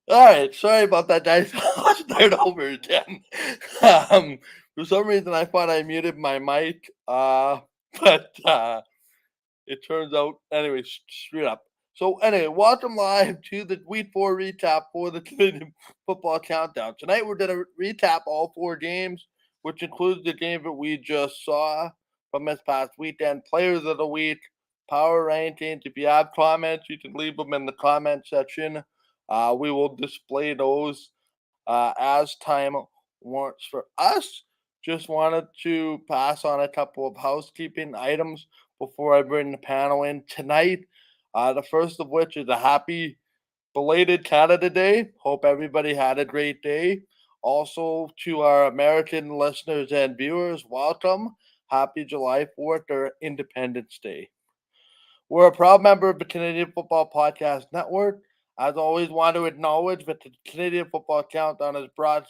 All right, sorry about that, guys. I'll start over again. Um, for some reason, I thought I muted my mic, but it turns out, anyway, screwed up. So, anyway, welcome live to the Week 4 recap for the Canadian Football Countdown. Tonight, we're going to recap all 4 games, which includes the game that we just saw from this past weekend. Players of the Week, power rankings. If you have comments, you can leave them in the comment section. We will display those as time warrants for us. Just wanted to pass on a couple of housekeeping items before I bring the panel in tonight. The first of which is a happy belated Canada Day. Hope everybody had a great day. Also, to our American listeners and viewers, welcome. Happy July 4th or Independence Day. We're a proud member of the Canadian Football Podcast Network. As always, want to acknowledge that the Canadian Football Countdown is brought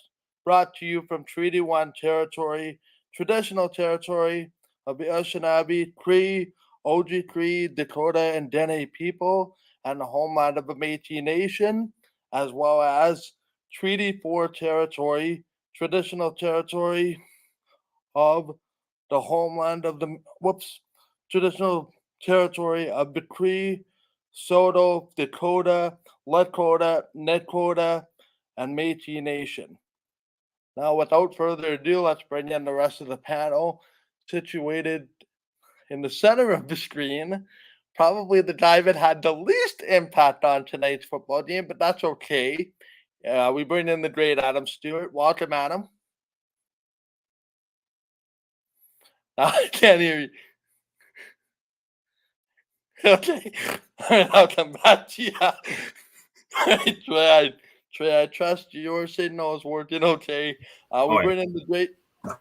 to you from Treaty 1 territory, traditional territory of the Anishinaabe, Cree, Oji Cree, Dakota, and Dene people, and the homeland of the Métis Nation, as well as Treaty 4 territory, traditional territory of the homeland of the traditional territory of the Cree, Soto, Dakota, Lakota, Nakota, and Métis Nation. Now, without further ado, let's bring in the rest of the panel, situated in the center of the screen. Probably the guy that had the least impact on tonight's football game, but that's okay. We bring in the great Adam Stewart. Welcome, Adam. I can't hear you. Okay. All right, I'll come back to you. Trey, I trust your signal is working okay. We bring in the great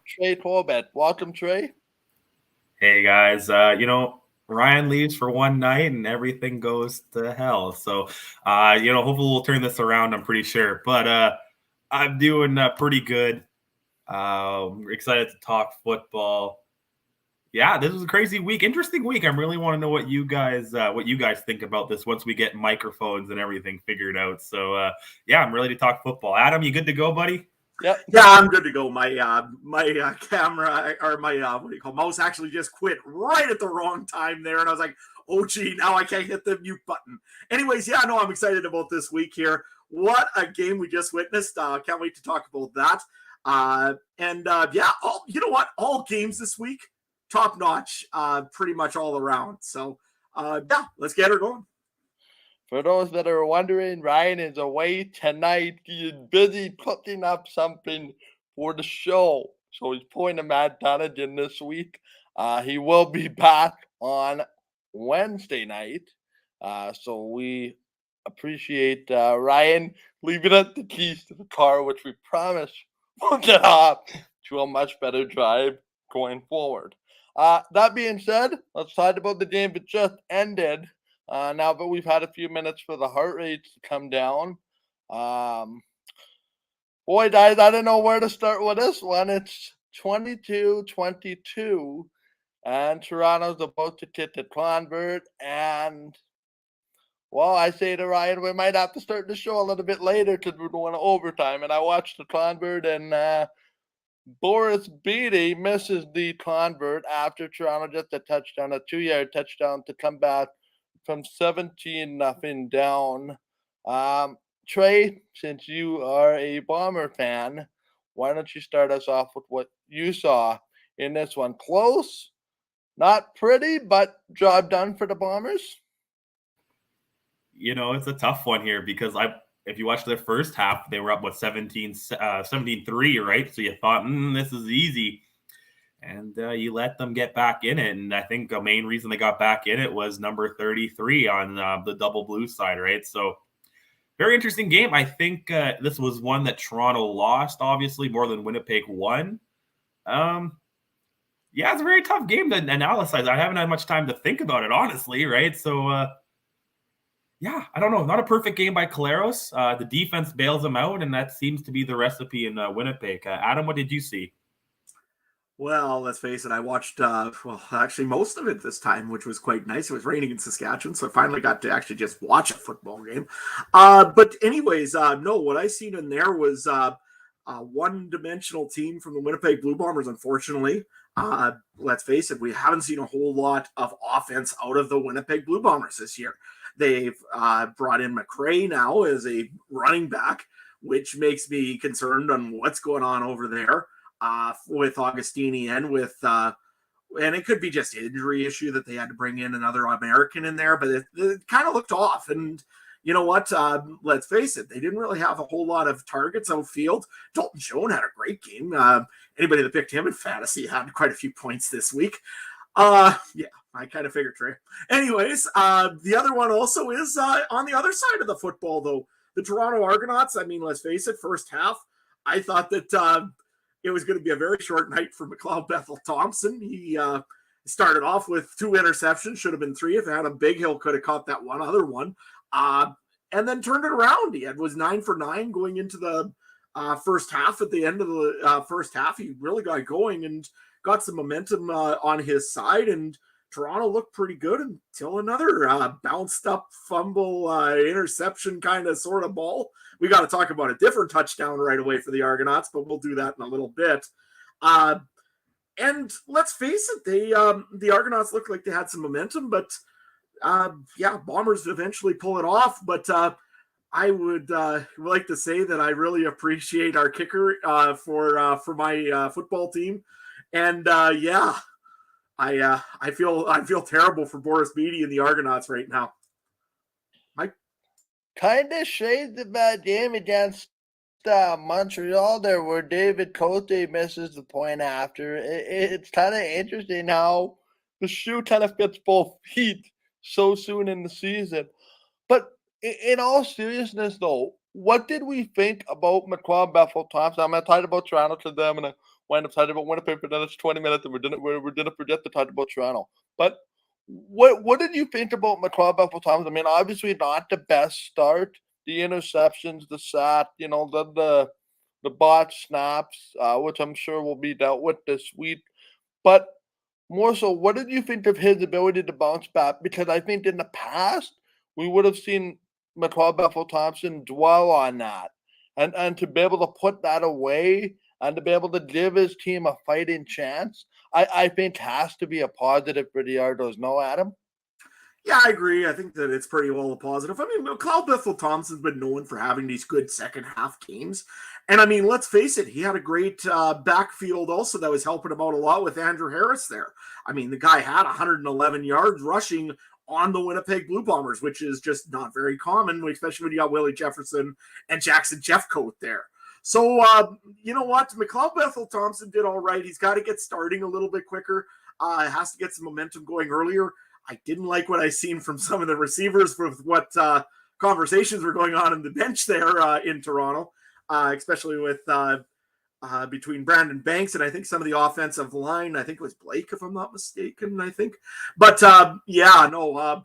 Trey Corbett. Welcome, Trey. Hey, guys. Ryan leaves for one night and everything goes to hell. So, hopefully we'll turn this around, I'm pretty sure. But I'm doing pretty good. Excited to talk football. Yeah, this was a crazy week, interesting week. I really want to know what you guys think about this once we get microphones and everything figured out. So yeah, I'm ready to talk football. Adam, you good to go, buddy? Yep. Yeah, I'm good to go. My camera or my mouse actually just quit right at the wrong time there, and I was like, oh gee, now I can't hit the mute button. Anyways, yeah, no, I'm excited about this week here. What a game we just witnessed. Can't wait to talk about that. You know what? All games this week, top notch, pretty much all around. So yeah, let's get her going. For those that are wondering, Ryan is away tonight. He is busy cooking up something for the show. So he's pulling a Mad Donegan this week. He will be back on Wednesday night. So we appreciate Ryan leaving us the keys to the car, which we promise will get off to a much better drive going forward. That being said, let's talk about the game that just ended. Now that we've had a few minutes for the heart rate to come down. Boy, guys, I don't know where to start with this one. It's 22-22, and Toronto's about to kick the convert. And, well, I say to Ryan, we might have to start the show a little bit later because we're going to overtime. And I watched the convert, and Boris Beatty misses the convert after Toronto just a touchdown, a 2-yard touchdown to come back from 17-0 down. Trey, since you are a Bomber fan, why don't you start us off with what you saw in this one? Close, not pretty, but job done for the Bombers. It's a tough one here because if you watch the first half, they were up 17-3, right? So you thought, this is easy. And you let them get back in it. And I think the main reason they got back in it was number 33 on the double blue side, right? So very interesting game. I think this was one that Toronto lost, obviously, more than Winnipeg won. Yeah, it's a very tough game to analyze. I haven't had much time to think about it, honestly, right? So, yeah, I don't know. Not a perfect game by Collaros. The defense bails them out, and that seems to be the recipe in Winnipeg. Adam, what did you see? Well, let's face it, I watched, actually most of it this time, which was quite nice. It was raining in Saskatchewan, so I finally got to actually just watch a football game. But anyways, no, what I seen in there was a one-dimensional team from the Winnipeg Blue Bombers, unfortunately. Let's face it, we haven't seen a whole lot of offense out of the Winnipeg Blue Bombers this year. They've brought in McRae now as a running back, which makes me concerned on what's going on over there with Augustini and with and it could be just injury issue that they had to bring in another American in there, but it kind of looked off. And you know what? Let's face it, they didn't really have a whole lot of targets outfield. Dalton Schoen had a great game. Anybody that picked him in fantasy had quite a few points this week. Yeah, I kind of figured, Trey. Anyways, the other one also is on the other side of the football, though. The Toronto Argonauts, I mean, let's face it, first half, I thought that it was going to be a very short night for McLeod Bethel Thompson. He started off with 2 interceptions, should have been 3. If Adam Bighill could have caught that one other one, and then turned it around. He was 9 for 9 going into the first half. At the end of the first half, he really got going and got some momentum on his side, and Toronto looked pretty good until another bounced up fumble interception kind of sort of ball. We got to talk about a different touchdown right away for the Argonauts, but we'll do that in a little bit. And let's face it, the Argonauts looked like they had some momentum, but Bombers eventually pull it off. But I would like to say that I really appreciate our kicker for my football team, and I feel terrible for Boris Beatty and the Argonauts right now. Mike, Kind of shades of that game against Montreal there, where David Cote misses the point after. It's kind of interesting how the shoe kind of fits both feet so soon in the season. But in all seriousness, though, what did we think about McLeod Bethel Thompson? I'm excited about Toronto to them, and I wind up excited about Winnipeg for the next 20 minutes, and we didn't forget to talk about Toronto. But what did you think about McLeod Bethel Thompson? I mean, obviously not the best start. The interceptions, the sack, the bot snaps, which I'm sure will be dealt with this week. But more so, what did you think of his ability to bounce back? Because I think in the past, we would have seen McLeod Bethel Thompson dwell on that. And to be able to put that away and to be able to give his team a fighting chance, I think has to be a positive for the Argos. No, Adam? yeah, I agree. I think that it's pretty well a positive. I mean, Cloud Bethel Thompson's been known for having these good second half games. And I mean, let's face it, he had a great backfield also that was helping him out a lot with Andrew Harris there. I mean, the guy had 111 yards rushing on the Winnipeg Blue Bombers, which is just not very common, especially when you got Willie Jefferson and Jackson Jeffcoat there. So, you know what? McLeod Bethel Thompson did all right. He's got to get starting a little bit quicker. Has to get some momentum going earlier. I didn't like what I seen from some of the receivers with what conversations were going on in the bench there in Toronto, especially with between Brandon Banks and I think some of the offensive line. I think it was Blake, if I'm not mistaken. I think, but McLeod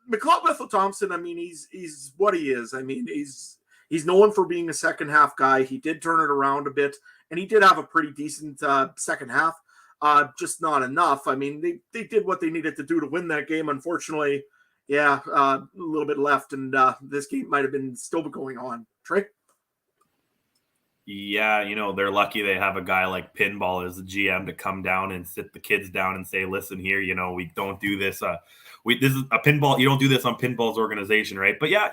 Bethel Thompson. I mean, he's what he is. I mean, he's known for being a second half guy. He did turn it around a bit, and he did have a pretty decent second half. Just not enough. I mean, they did what they needed to do to win that game. Unfortunately, a little bit left, and this game might have been still going on. Trey? Yeah, they're lucky they have a guy like Pinball as the GM to come down and sit the kids down and say, listen here, we don't do this. This is a pinball. You don't do this on Pinball's organization, right? But yeah,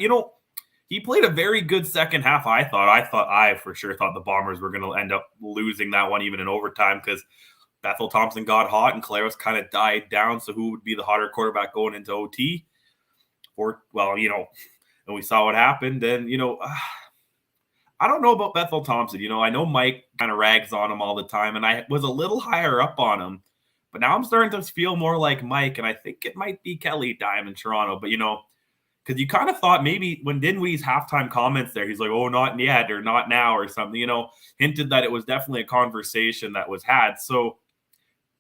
he played a very good second half. I for sure thought the Bombers were going to end up losing that one even in overtime because Bethel Thompson got hot and Claros kind of died down. So who would be the hotter quarterback going into OT? And we saw what happened. And, I don't know about Bethel Thompson. I know Mike kind of rags on him all the time, and I was a little higher up on him. But now I'm starting to feel more like Mike, and I think it might be Kelly time in Toronto. But, because you kind of thought maybe when Dinwiddie's halftime comments there, he's like, oh, not yet or not now or something, hinted that it was definitely a conversation that was had. So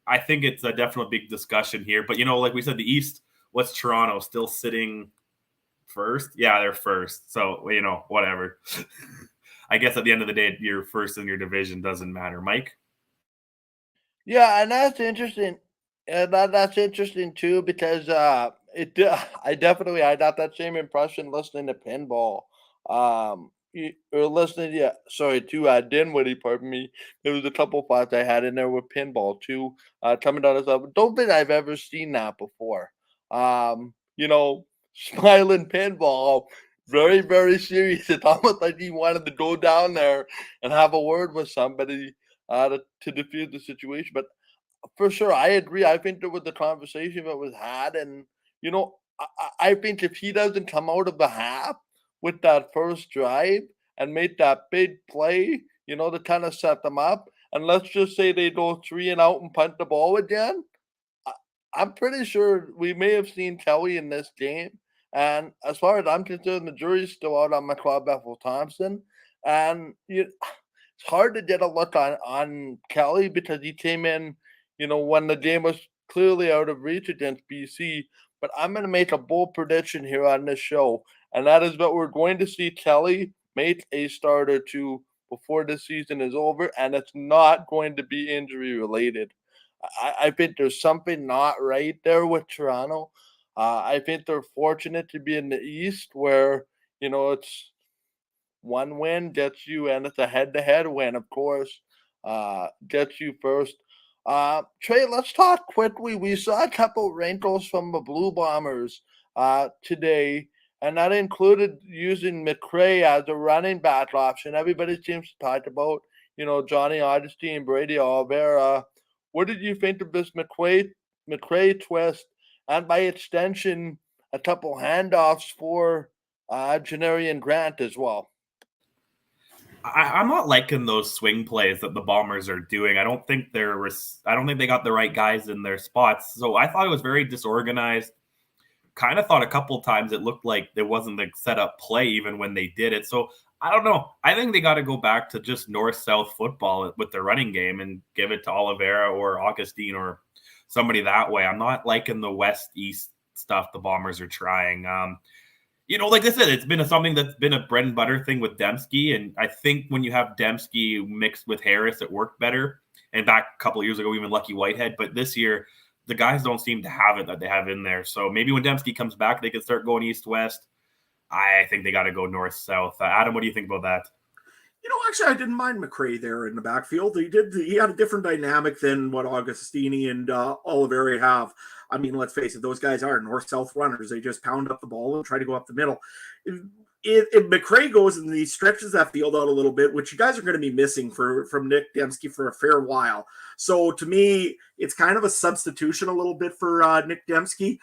I think it's a definite big discussion here. But, like we said, the East, what's Toronto still sitting first? Yeah, they're first. So, whatever. I guess at the end of the day, you're first in your division doesn't matter. Mike? Yeah, and that's interesting. And that's interesting too because I definitely I got that same impression listening to pinball. Or listening, yeah, sorry, to Dinwiddie, pardon me. There was a couple thoughts I had in there with pinball too. Coming down as don't think I've ever seen that before. You know, smiling pinball, very, very serious. It's almost like he wanted to go down there and have a word with somebody to defuse the situation. But for sure, I agree. I think there was a conversation that was had, and you know, I think if he doesn't come out of the half with that first drive and make that big play, you know, to kind of set them up, and let's just say they go 3 and out and punt the ball again, I, I'm pretty sure we may have seen Kelly in this game. And as far as I'm concerned, the jury's still out on McLeod Bethel Thompson, and it's hard to get a look on Kelly because he came in, when the game was clearly out of reach against BC. But I'm going to make a bold prediction here on this show, and that is that we're going to see Kelly make a start or two before the season is over, and it's not going to be injury related. I think there's something not right there with Toronto. I think they're fortunate to be in the East where, it's one win gets you, and it's a head-to-head win, of course, gets you first. Trey, let's talk quickly. We saw a couple wrinkles from the Blue Bombers today, and that included using McRae as a running back option. Everybody seems to talk about, Johnny Augustine, Brady Oliveira. What did you think of this McRae twist, and by extension, a couple handoffs for Janarian Grant as well? I'm not liking those swing plays that the Bombers are doing. I don't think they got the right guys in their spots. So I thought it was very disorganized. Kind of thought a couple times it looked like there wasn't the setup play even when they did it. So I don't know. I think they got to go back to just north-south football with their running game and give it to Oliveira or Augustine or somebody that way. I'm not liking the west-east stuff the Bombers are trying. Like I said, it's been something that's been a bread and butter thing with Dembski, and I think when you have Dembski mixed with Harris, it worked better. And back a couple of years ago, even Lucky Whitehead, but this year the guys don't seem to have it that they have in there. So maybe when Dembski comes back, they can start going east-west. I think they got to go north-south. Adam, what do you think about that? Actually, I didn't mind McRae there in the backfield. He had a different dynamic than what Augustini and Oliveira have. I mean, let's face it; those guys are north-south runners. They just pound up the ball and try to go up the middle. If McRae goes and he stretches that field out a little bit, which you guys are going to be missing from Nick Dembski for a fair while. So to me, it's kind of a substitution a little bit for Nick Dembski.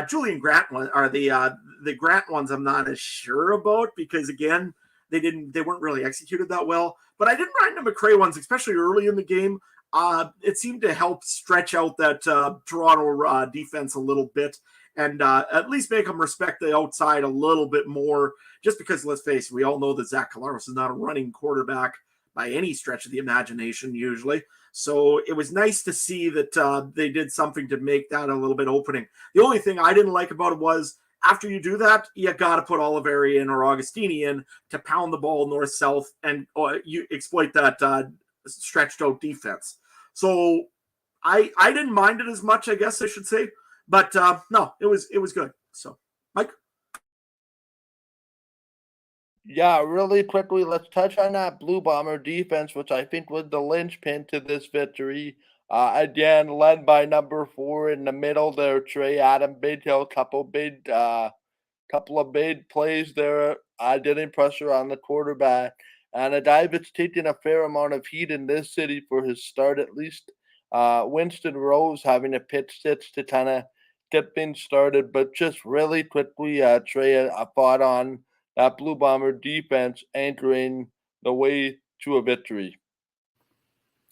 Julian Grant are the Grant ones. I'm not as sure about because again, they weren't really executed that well. But I didn't mind the McRae ones, especially early in the game. It seemed to help stretch out that Toronto defense a little bit and at least make them respect the outside a little bit more. Just because, let's face it, we all know that Zach Collaros is not a running quarterback by any stretch of the imagination usually. So it was nice to see that they did something to make that a little bit opening. The only thing I didn't like about it was after you do that, you got to put Oliveira in or Augustini in to pound the ball north-south and you exploit that stretched out defense. So I didn't mind it as much, I guess I should say. But no, it was good. So, Mike? Yeah, really quickly, let's touch on that Blue Bomber defense, which I think was the linchpin to this victory. Again, led by number 4 in the middle there, Trey Adam Bidhill, couple of big plays there, getting pressure on the quarterback. And a guy that's taken a fair amount of heat in this city for his start, at least. Winston Rose having a pitch stitch to kind of get things started. But just really quickly, Trey, a thought on that Blue Bomber defense anchoring the way to a victory.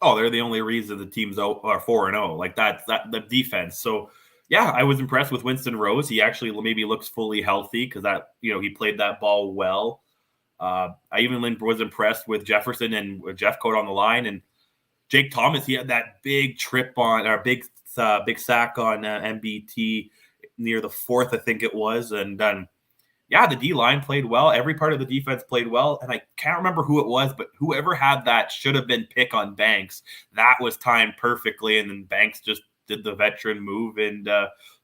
Oh, they're the only reason the team's are 4-0. Like that the defense. So yeah, I was impressed with Winston Rose. He actually maybe looks fully healthy because he played that ball well. I even was impressed with Jefferson and with Jeffcoat on the line and Jake Thomas. He had that big big sack on MBT near the 4th, I think it was, and then yeah, the D-line played well. Every part of the defense played well. And I can't remember who it was, but whoever had that should have been pick on Banks. That was timed perfectly. And then Banks just did the veteran move and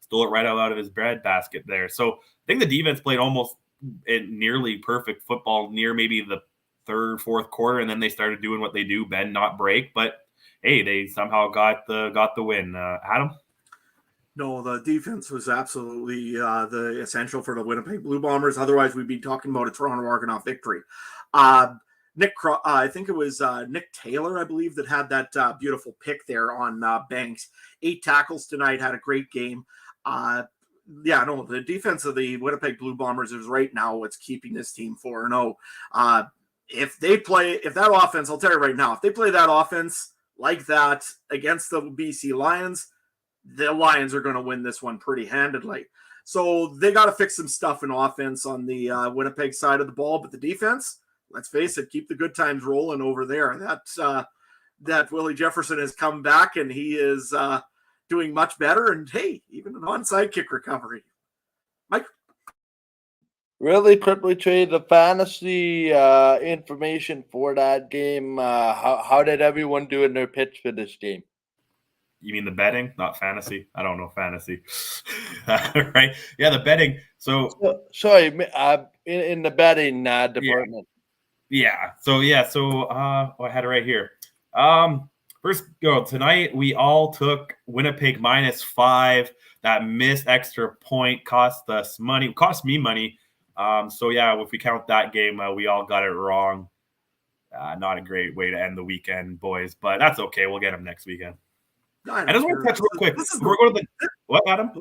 stole it right out of his breadbasket there. So I think the defense played almost nearly perfect football near maybe the third, fourth quarter. And then they started doing what they do, bend, not break. But hey, they somehow got the win. Adam? No, the defense was absolutely the essential for the Winnipeg Blue Bombers. Otherwise, we'd be talking about a Toronto Argonaut victory. I think it was Nick Taylor, I believe, that had that beautiful pick there on Banks. 8 tackles tonight, had a great game. The defense of the Winnipeg Blue Bombers is right now what's keeping this team 4-0. If that offense, I'll tell you right now, if they play that offense like that against the BC Lions, the Lions are going to win this one pretty handedly. So they got to fix some stuff in offense on the Winnipeg side of the ball, but the defense, let's face it, keep the good times rolling over there. That Willie Jefferson has come back and he is doing much better. And hey, even an onside kick recovery. Mike? Really quickly, Trey, the fantasy information for that game. How did everyone do in their pitch for this game? You mean the betting, not fantasy? I don't know fantasy. Right? Yeah, the betting. So sorry, in the betting department. Yeah. So I had it right here. First go tonight. We all took Winnipeg -5. That missed extra point cost us money. Cost me money. So yeah, if we count that game, we all got it wrong. Not a great way to end the weekend, boys, but that's okay. We'll get them next weekend. I just want to touch real quick. We're going to what, Adam?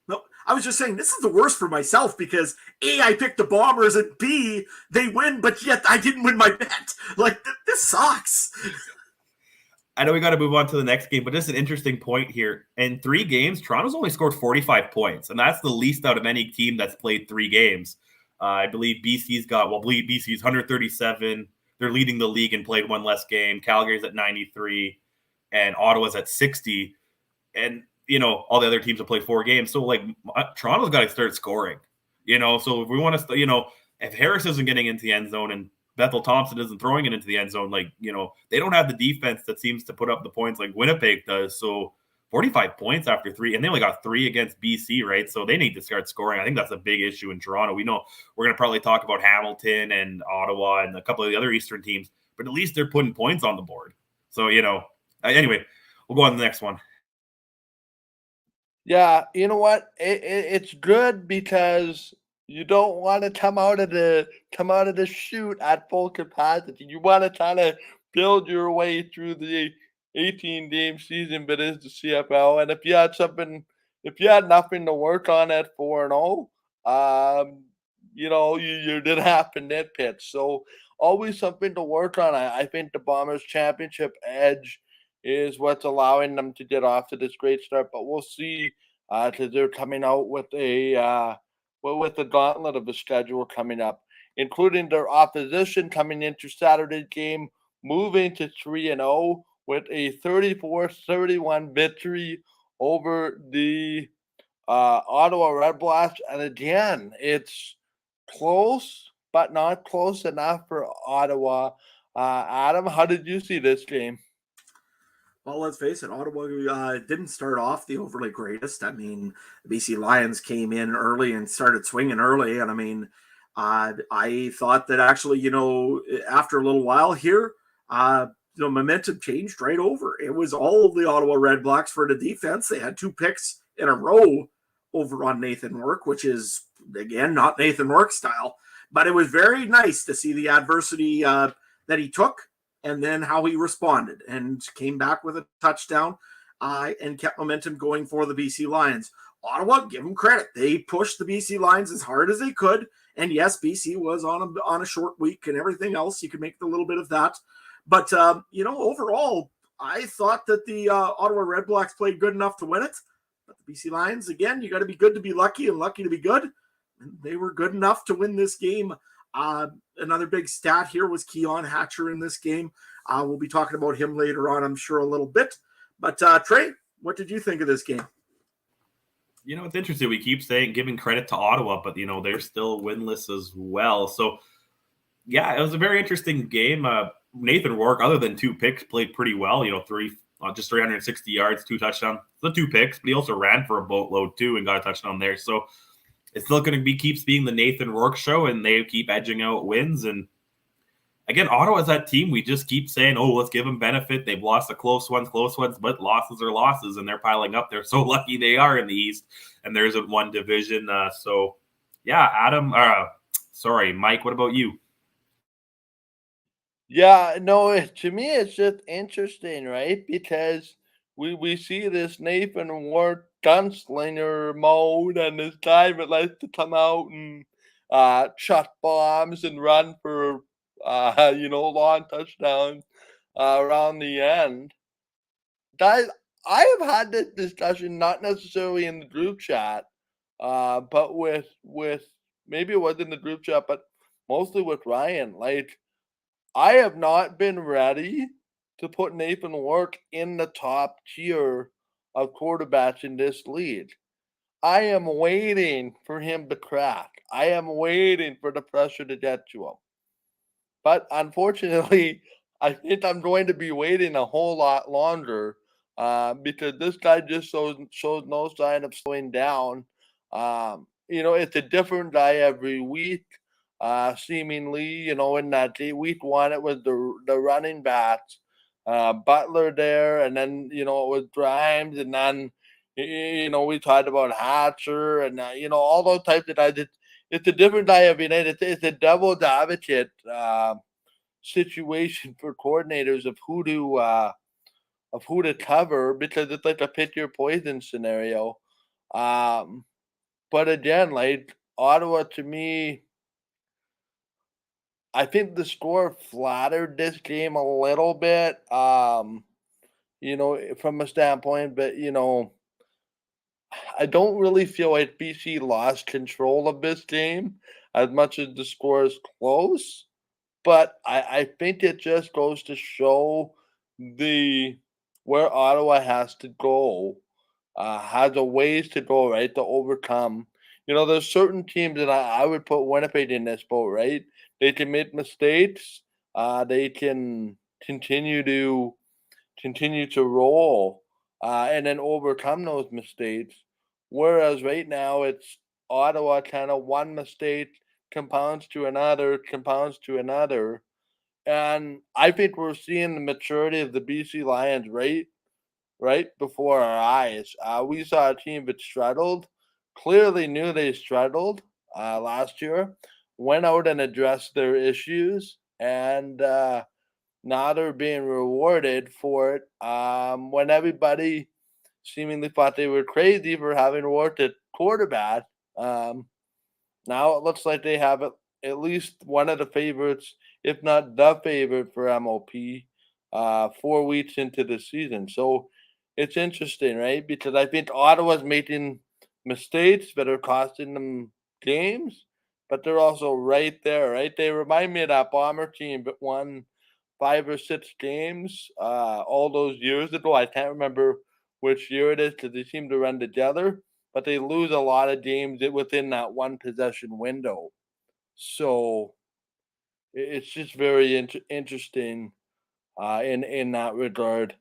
No, I was just saying this is the worst for myself because A, I picked the Bombers, and B, they win, but yet I didn't win my bet. Like, this sucks. I know we got to move on to the next game, but just an interesting point here. In 3 games, Toronto's only scored 45 points, and that's the least out of any team that's played 3 games. I believe BC's 137. They're leading the league and played 1 less game. Calgary's at 93. And Ottawa's at 60, and all the other teams have played 4 games. So Toronto's got to start scoring. So if we want to, if Harris isn't getting into the end zone and Bethel Thompson isn't throwing it into the end zone, they don't have the defense that seems to put up the points like Winnipeg does. So 45 points after 3, and they only got 3 against BC, right? So they need to start scoring. I think that's a big issue in Toronto. We know we're going to probably talk about Hamilton and Ottawa and a couple of the other Eastern teams, but at least they're putting points on the board. So anyway, we'll go on to the next one. Yeah, you know what? It's good because you don't want to come out of the chute at full capacity. You want to kind of build your way through the 18-game season, but it's the CFL. And if you had nothing to work on at 4-0, you didn't have to nitpick. So always something to work on. I think the Bombers' championship edge is what's allowing them to get off to this great start. But we'll see, because they're coming out with with the gauntlet of a schedule coming up, including their opposition coming into Saturday's game, moving to 3-0 with a 34-31 victory over the Ottawa Red Blacks. And again, it's close, but not close enough for Ottawa. Adam, how did you see this game? Well, let's face it, Ottawa didn't start off the overly greatest. I mean, the BC Lions came in early and started swinging early. And I mean, I thought that actually, after a little while here, momentum changed right over. It was all of the Ottawa Red Blacks for the defense. They had 2 picks in a row over on Nathan Work, which is, again, not Nathan Work style. But it was very nice to see the adversity that he took, and then how he responded and came back with a touchdown and kept momentum going for the BC Lions. Ottawa, give them credit. They pushed the BC Lions as hard as they could. And yes, BC was on a short week and everything else. You could make a little bit of that. But, overall, I thought that the Ottawa Red Blacks played good enough to win it. But the BC Lions, again, you got to be good to be lucky and lucky to be good. And they were good enough to win this game. Another big stat here was Keon Hatcher in this game. We'll be talking about him later on, I'm sure, a little bit. But Trey, what did you think of this game? It's interesting. We keep giving credit to Ottawa, but they're still winless as well. So yeah, it was a very interesting game. Nathan Rourke, other than 2 picks, played pretty well. Just 360 yards, 2 touchdowns, the 2 picks, but he also ran for a boatload too and got a touchdown there. So it's still going to keeps being the Nathan Rourke show, and they keep edging out wins. And again, Ottawa's that team. We just keep saying, "Oh, let's give them benefit." They've lost the close ones, but losses are losses, and they're piling up. They're so lucky they are in the East, and there isn't one division. So yeah, Mike. What about you? Yeah, no, to me, it's just interesting, right? Because we see this Nathan Ward gunslinger mode, and this guy that likes to come out and chuck bombs and run for long touchdowns around the end. Guys, I have had this discussion not necessarily in the group chat, but with maybe it was in the group chat, but mostly with Ryan. Like, I have not been ready to put Nathan Work in the top tier of quarterbacks in this league. I am waiting for him to crack. I am waiting for the pressure to get to him. But unfortunately, I think I'm going to be waiting a whole lot longer because this guy just shows no sign of slowing down. It's a different guy every week. Seemingly, in that week 1, it was the running backs, Butler there, and then it was Grimes, and then we talked about Hatcher, and all those types of guys. It's a different guy every night. It's a devil's advocate situation for coordinators of who to cover because it's like a pick your poison scenario. Um, but again, like Ottawa to me, I think the score flattered this game a little bit. From a standpoint, but I don't really feel like BC lost control of this game as much as the score is close. But I think it just goes to show the where Ottawa has to go, has a ways to go, right, to overcome. There's certain teams that I would put Winnipeg in this boat, right? They can make mistakes. They can continue to roll, and then overcome those mistakes. Whereas right now it's Ottawa kind of one mistake compounds to another. And I think we're seeing the maturity of the BC Lions right before our eyes. We saw a team that struggled, clearly knew they struggled last year, went out and addressed their issues, and now they're being rewarded for it. When everybody seemingly thought they were crazy for having worked at quarterback, um, now it looks like they have at least one of the favorites, if not the favorite for MOP, 4 weeks into the season. So it's interesting, right? Because I think Ottawa's making mistakes that are costing them games, but they're also right there, right? They remind me of that Bomber team that won 5 or 6 games all those years ago. I can't remember which year it is because they seem to run together, but they lose a lot of games within that one possession window. So it's just very interesting in that regard.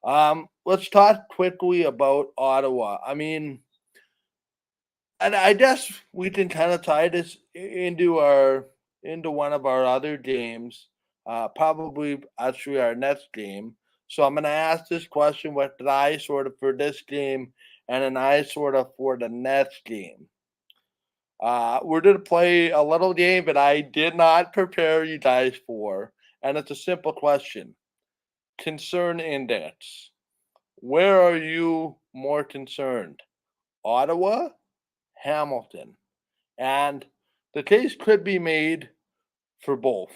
Let's talk quickly about Ottawa. I mean, and I guess we can kind of tie this into one of our other games, probably actually our next game. So I'm going to ask this question with an eye sort of for this game and an eye sort of for the next game. We're going to play a little game that I did not prepare you guys for, and it's a simple question. Concern index. Where are you more concerned? Ottawa, Hamilton? And the case could be made for both.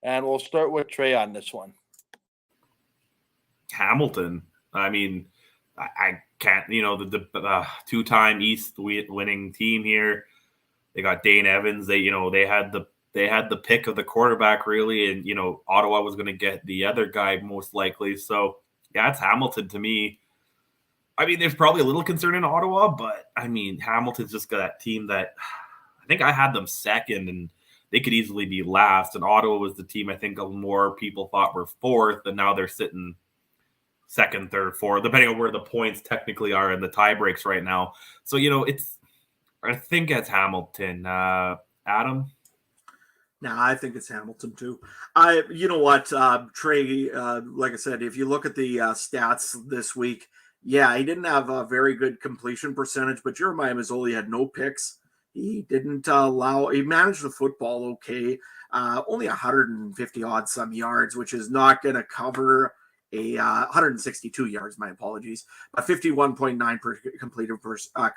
And we'll start with Trey on this one. Hamilton. I mean, I can't. The 2-time East winning team here. They got Dane Evans. They had the pick of the quarterback really, and Ottawa was going to get the other guy most likely. So yeah, it's Hamilton to me. I mean, there's probably a little concern in Ottawa, but I mean, Hamilton's just got that team that I think I had them second, and they could easily be last. And Ottawa was the team I think more people thought were fourth, and now they're sitting second, third, fourth, depending on where the points technically are in the tie breaks right now. So, I think it's Hamilton. Adam? No, I think it's Hamilton too. You know what, Trey? Like I said, if you look at the stats this week, yeah, he didn't have a very good completion percentage, but Jeremiah Mazzoli had no picks. He didn't he managed the football okay. Only 150 odd some yards, which is not going to cover a 162 yards. My apologies, a 51.9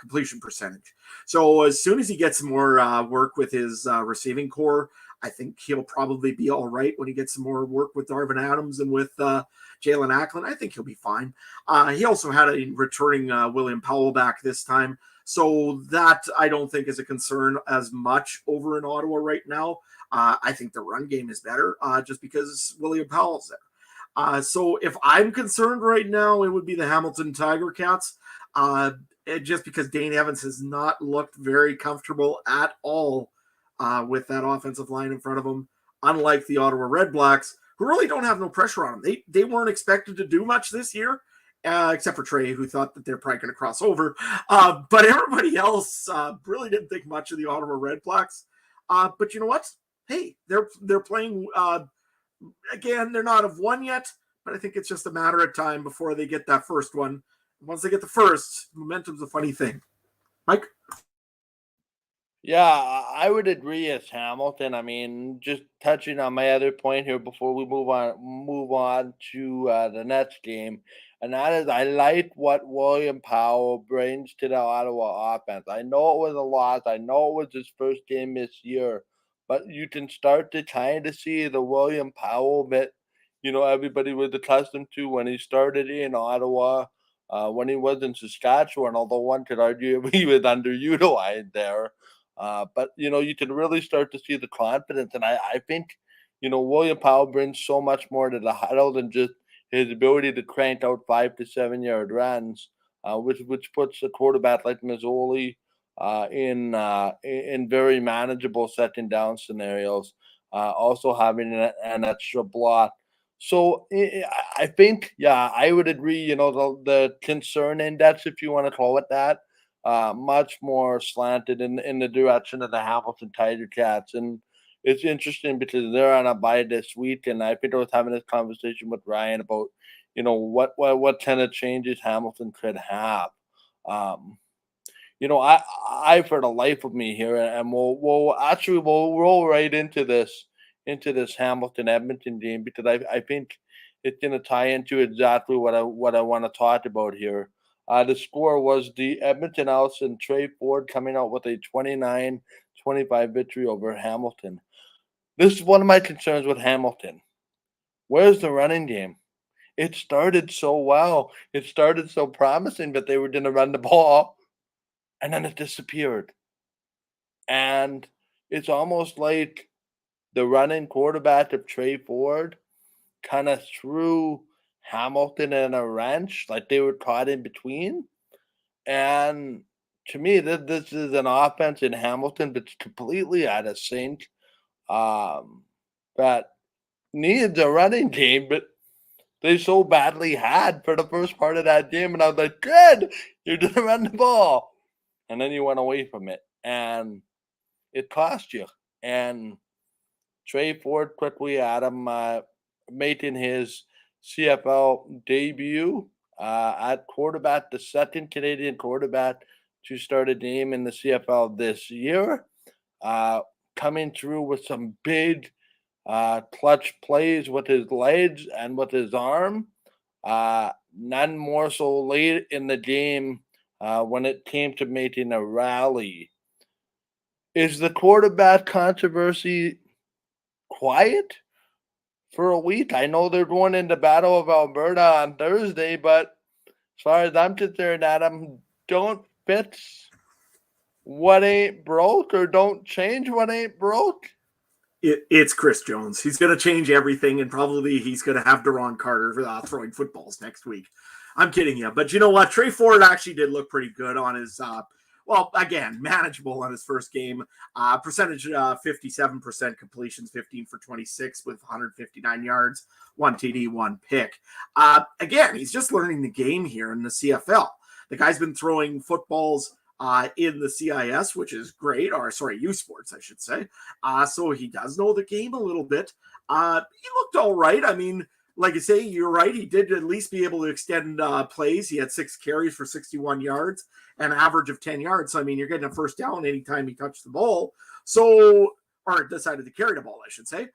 completion percentage. So as soon as he gets more work with his receiving core, I think he'll probably be all right when he gets some more work with Darvin Adams and with Jalen Acklin. I think he'll be fine. He also had a returning William Powell back this time. So that I don't think is a concern as much over in Ottawa right now. I think the run game is better just because William Powell's there. So if I'm concerned right now, it would be the Hamilton Tiger Cats. Just because Dane Evans has not looked very comfortable at all with that offensive line in front of him, unlike the Ottawa Red Blacks, who really don't have no pressure on them. They weren't expected to do much this year, except for Trey, who thought that they're probably going to cross over. But everybody else really didn't think much of the Ottawa Red Blacks. But you know what? Hey, they're playing again. They're not have won yet, but I think it's just a matter of time before they get that first one. Once they get the first, momentum's a funny thing. Mike? Yeah, I would agree as Hamilton. I mean, just touching on my other point here before we move on to the next game, and that is I like what William Powell brings to the Ottawa offense. I know it was a loss. I know it was his first game this year, but you can start to kind of see the William Powell that everybody was accustomed to when he started in Ottawa. When he was in Saskatchewan, although one could argue he was underutilized there. But you can really start to see the confidence, and I think William Powell brings so much more to the huddle than just his ability to crank out 5 to 7 yard runs, which puts a quarterback like Mazzoli in very manageable second down scenarios. Also having an extra block. So I think, yeah, I would agree. The concern index, if you want to call it that, much more slanted in the direction of the Hamilton Tiger Cats. And it's interesting because they're on a bye this week. And I think I was having this conversation with Ryan about, what kind of changes Hamilton could have. Um, I for the life of me here, and we'll roll right into this Hamilton Edmonton game because I think it's going to tie into exactly what I want to talk about here. The score was the Edmonton Elks and Trey Ford coming out with a 29-25 victory over Hamilton. This is one of my concerns with Hamilton. Where's the running game? It started so well. It started so promising that they were going to run the ball, and then it disappeared. And it's almost like the running quarterback of Trey Ford kind of threw Hamilton in a wrench, like they were caught in between. And to me, this is an offense in Hamilton that's completely out of sync. That needs a running game, but they so badly had for the first part of that game. And I was like, good, you're going to run the ball. And then you went away from it. And it cost you. And Trey Ford quickly at him, making his CFL debut at quarterback, the second Canadian quarterback to start a game in the CFL this year. Coming through with some big clutch plays with his legs and with his arm. None more so late in the game when it came to making a rally. Is the quarterback controversy quiet for a week? I know they're going into Battle of Alberta on Thursday, but as far as I'm concerned, Adam, don't fix what ain't broke or don't change what ain't broke. It's Chris Jones. He's going to change everything, and probably he's going to have Deron Carter throwing footballs next week. I'm kidding you. But you know what? Trey Ford actually did look pretty good on his, well, again, manageable on his first game. Percentage 57% completions, 15 for 26 with 159 yards, 1 TD, 1 pick. Again, he's just learning the game here in the CFL. The guy's been throwing footballs in the CIS, which is great, or sorry, U Sports, I should say. So he does know the game a little bit. He looked all right. I mean, like I say, you're right. He did at least be able to extend plays. He had 6 carries for 61 yards, an average of 10 yards. So, I mean, you're getting a first down anytime he touched the ball. So, or decided to carry the ball, I should say.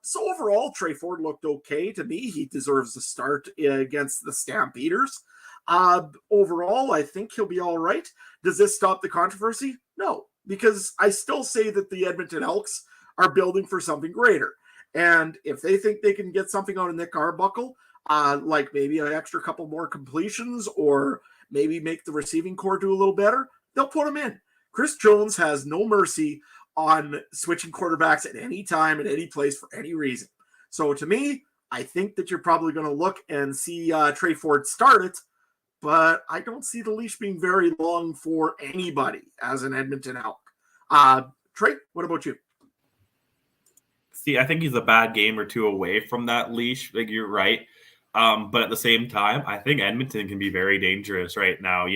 So overall, Trey Ford looked okay to me. He deserves a start against the Stampeders. Overall, I think he'll be all right. Does this stop the controversy? No, because I still say that the Edmonton Elks are building for something greater. And if they think they can get something out of Nick Arbuckle, like maybe an extra couple more completions or maybe make the receiving core do a little better, they'll put him in. Chris Jones has no mercy on switching quarterbacks at any time, at any place, for any reason. So to me, I think that you're probably going to look and see Trey Ford start it, but I don't see the leash being very long for anybody as an Edmonton Elk. Trey, what about you? See, I think he's a bad game or two away from that leash. Like, you're right. But at the same time, I think Edmonton can be very dangerous right now.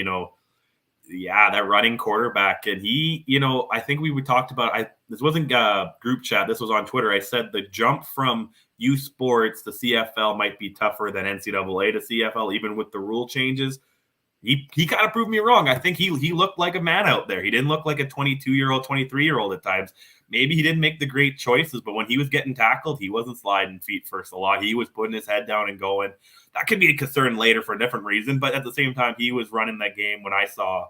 That running quarterback. And he, I think we talked about, this wasn't group chat. This was on Twitter. I said the jump from U Sports to CFL might be tougher than NCAA to CFL, even with the rule changes. He kind of proved me wrong. I think he looked like a man out there. He didn't look like a 22-year-old, 23-year-old at times. Maybe he didn't make the great choices, but when he was getting tackled, he wasn't sliding feet first a lot. He was putting his head down and going. That could be a concern later for a different reason, but at the same time, he was running that game when I saw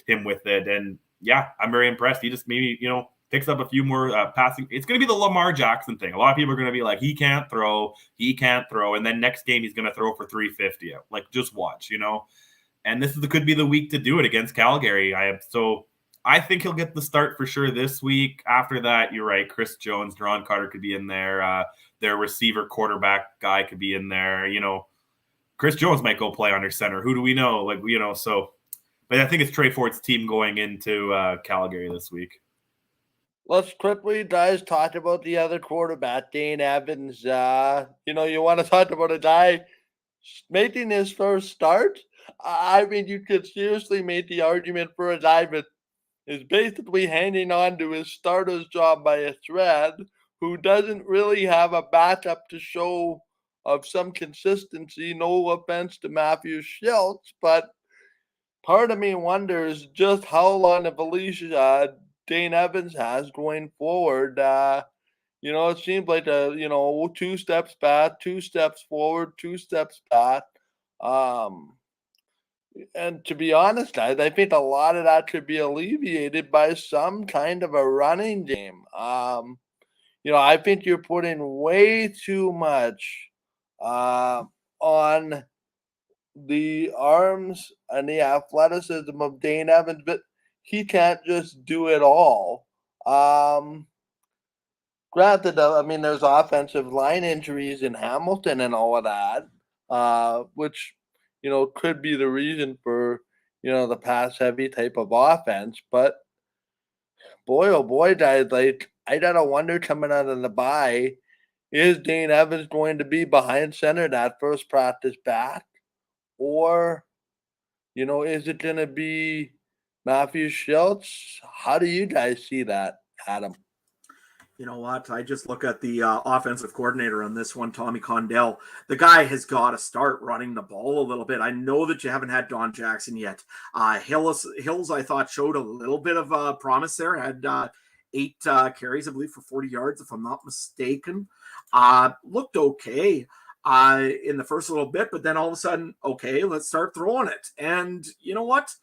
him with it. And yeah, I'm very impressed. He just maybe, picks up a few more passing. It's going to be the Lamar Jackson thing. A lot of people are going to be like, he can't throw. And then next game, he's going to throw for 350. Like, just watch, And this could be the week to do it against Calgary. I think he'll get the start for sure this week. After that, you're right. Chris Jones, Deron Carter could be in there. Their receiver quarterback guy could be in there. Chris Jones might go play under center. Who do we know? But I think it's Trey Ford's team going into Calgary this week. Let's quickly, guys, talk about the other quarterback, Dane Evans. You want to talk about a guy making his first start? I mean, you could seriously make the argument for a guy that is basically hanging on to his starter's job by a thread, who doesn't really have a backup to show of some consistency. No offense to Matthew Schultz, but part of me wonders just how long of a leash Dane Evans has going forward. It seems like 2 steps back, 2 steps forward, 2 steps back. And to be honest, guys, I think a lot of that could be alleviated by some kind of a running game. I think you're putting way too much on the arms and the athleticism of Dane Evans, but he can't just do it all. Granted, there's offensive line injuries in Hamilton and all of that, which could be the reason for, the pass heavy type of offense. But boy, oh boy, guys, I gotta wonder coming out of the bye, is Dane Evans going to be behind center that first practice back? Or, is it going to be Matthew Schultz? How do you guys see that, Adam? You know what? I just look at the offensive coordinator on this one, Tommy Condell. The guy has got to start running the ball a little bit. I know that you haven't had Don Jackson yet. Hills, I thought, showed a little bit of promise there. Had 8 carries, I believe, for 40 yards, if I'm not mistaken. Looked okay in the first little bit, but then all of a sudden, okay, let's start throwing it. And you know what?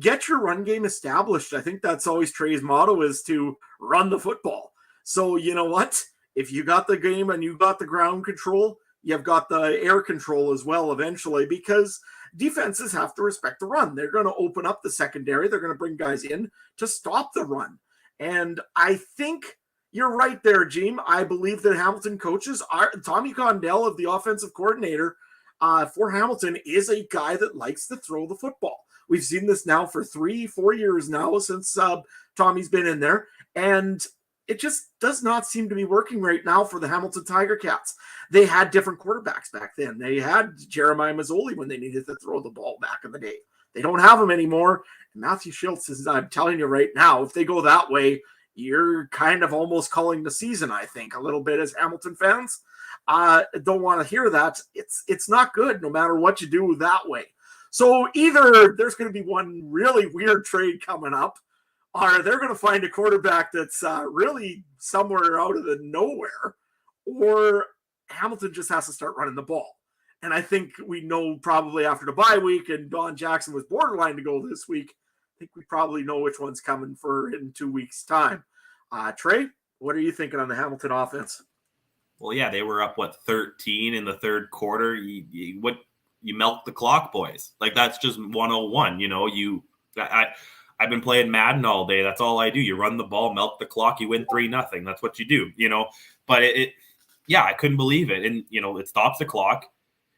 Get your run game established. I think that's always Trey's motto, is to run the football. So you know what? If you got the game and you got the ground control, you've got the air control as well eventually, because defenses have to respect the run. They're going to open up the secondary. They're going to bring guys in to stop the run. And I think you're right there, Jim. I believe that Hamilton coaches are Tommy Condell, of the offensive coordinator, for Hamilton is a guy that likes to throw the football. We've seen this now for 3-4 years now since Tommy's been in there, and it just does not seem to be working right now for the Hamilton Tiger Cats. They had different quarterbacks back then. They had Jeremiah Mazzoli when they needed to throw the ball back in the day. They don't have him anymore. And Matthew Schultz is, I'm telling you right now, if they go that way, you're kind of almost calling the season, I think, a little bit as Hamilton fans. Don't want to hear that. It's not good no matter what you do that way. So either there's going to be one really weird trade coming up, or they're going to find a quarterback that's really somewhere out of the nowhere, or Hamilton just has to start running the ball. And I think we know probably after the bye week and Don Jackson was borderline to go this week, I think we probably know which one's coming for in 2 weeks' time. Trey, what are you thinking on the Hamilton offense? Well, yeah, they were up, 13 in the third quarter. You milk the clock, boys. Like, that's just 101. You know, I've been playing Madden all day. That's all I do. You run the ball, milk the clock, you win 3-0. That's what you do, you know. But yeah, I couldn't believe it. And, you know, it stops the clock.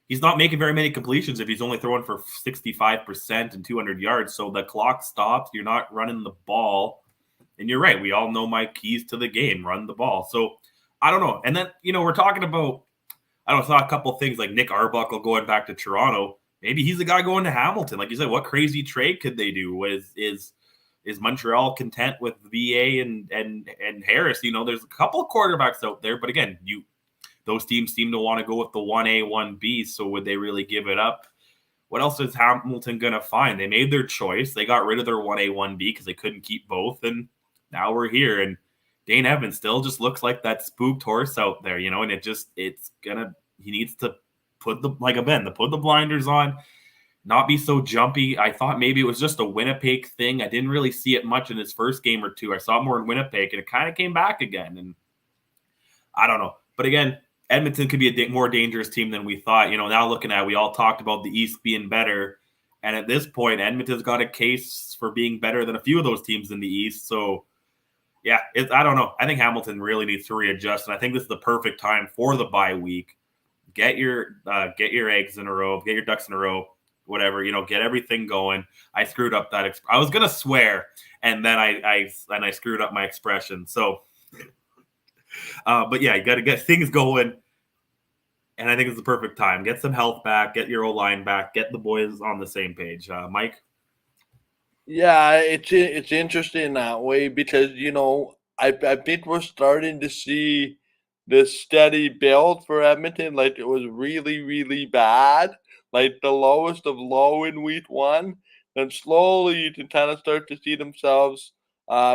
He's not making very many completions if he's only throwing for 65% and 200 yards. So the clock stops. You're not running the ball. And you're right. We all know my keys to the game, run the ball. So I don't know. And then, you know, we're talking about, I saw a couple of things like Nick Arbuckle going back to Toronto. Maybe he's the guy going to Hamilton. Like you said, what crazy trade could they do? Is Montreal content with VA and Harris? You know, there's a couple of quarterbacks out there, but again, those teams seem to want to go with the 1A, 1B. So would they really give it up? What else is Hamilton going to find? They made their choice. They got rid of their 1A, 1B because they couldn't keep both. And now we're here. And Dane Evans still just looks like that spooked horse out there, you know, and he needs to put the blinders on, not be so jumpy. I thought maybe it was just a Winnipeg thing. I didn't really see it much in his first game or two. I saw more in Winnipeg, and it kind of came back again. And I don't know. But again, Edmonton could be a more dangerous team than we thought. You know, now looking at, we all talked about the East being better. And at this point, Edmonton's got a case for being better than a few of those teams in the East. So, yeah, I don't know. I think Hamilton really needs to readjust. And I think this is the perfect time for the bye week. Get your eggs in a row, get your ducks in a row, whatever, you know, get everything going. I screwed up that. I was going to swear, and then I screwed up my expression. So, but yeah, you got to get things going. And I think it's the perfect time. Get some health back, get your O-line back, get the boys on the same page. Mike? Yeah, it's interesting that way because, you know, I think we're starting to see this steady build for Edmonton. Like, it was really, really bad, like the lowest of low in week one. Then slowly you can kind of start to see themselves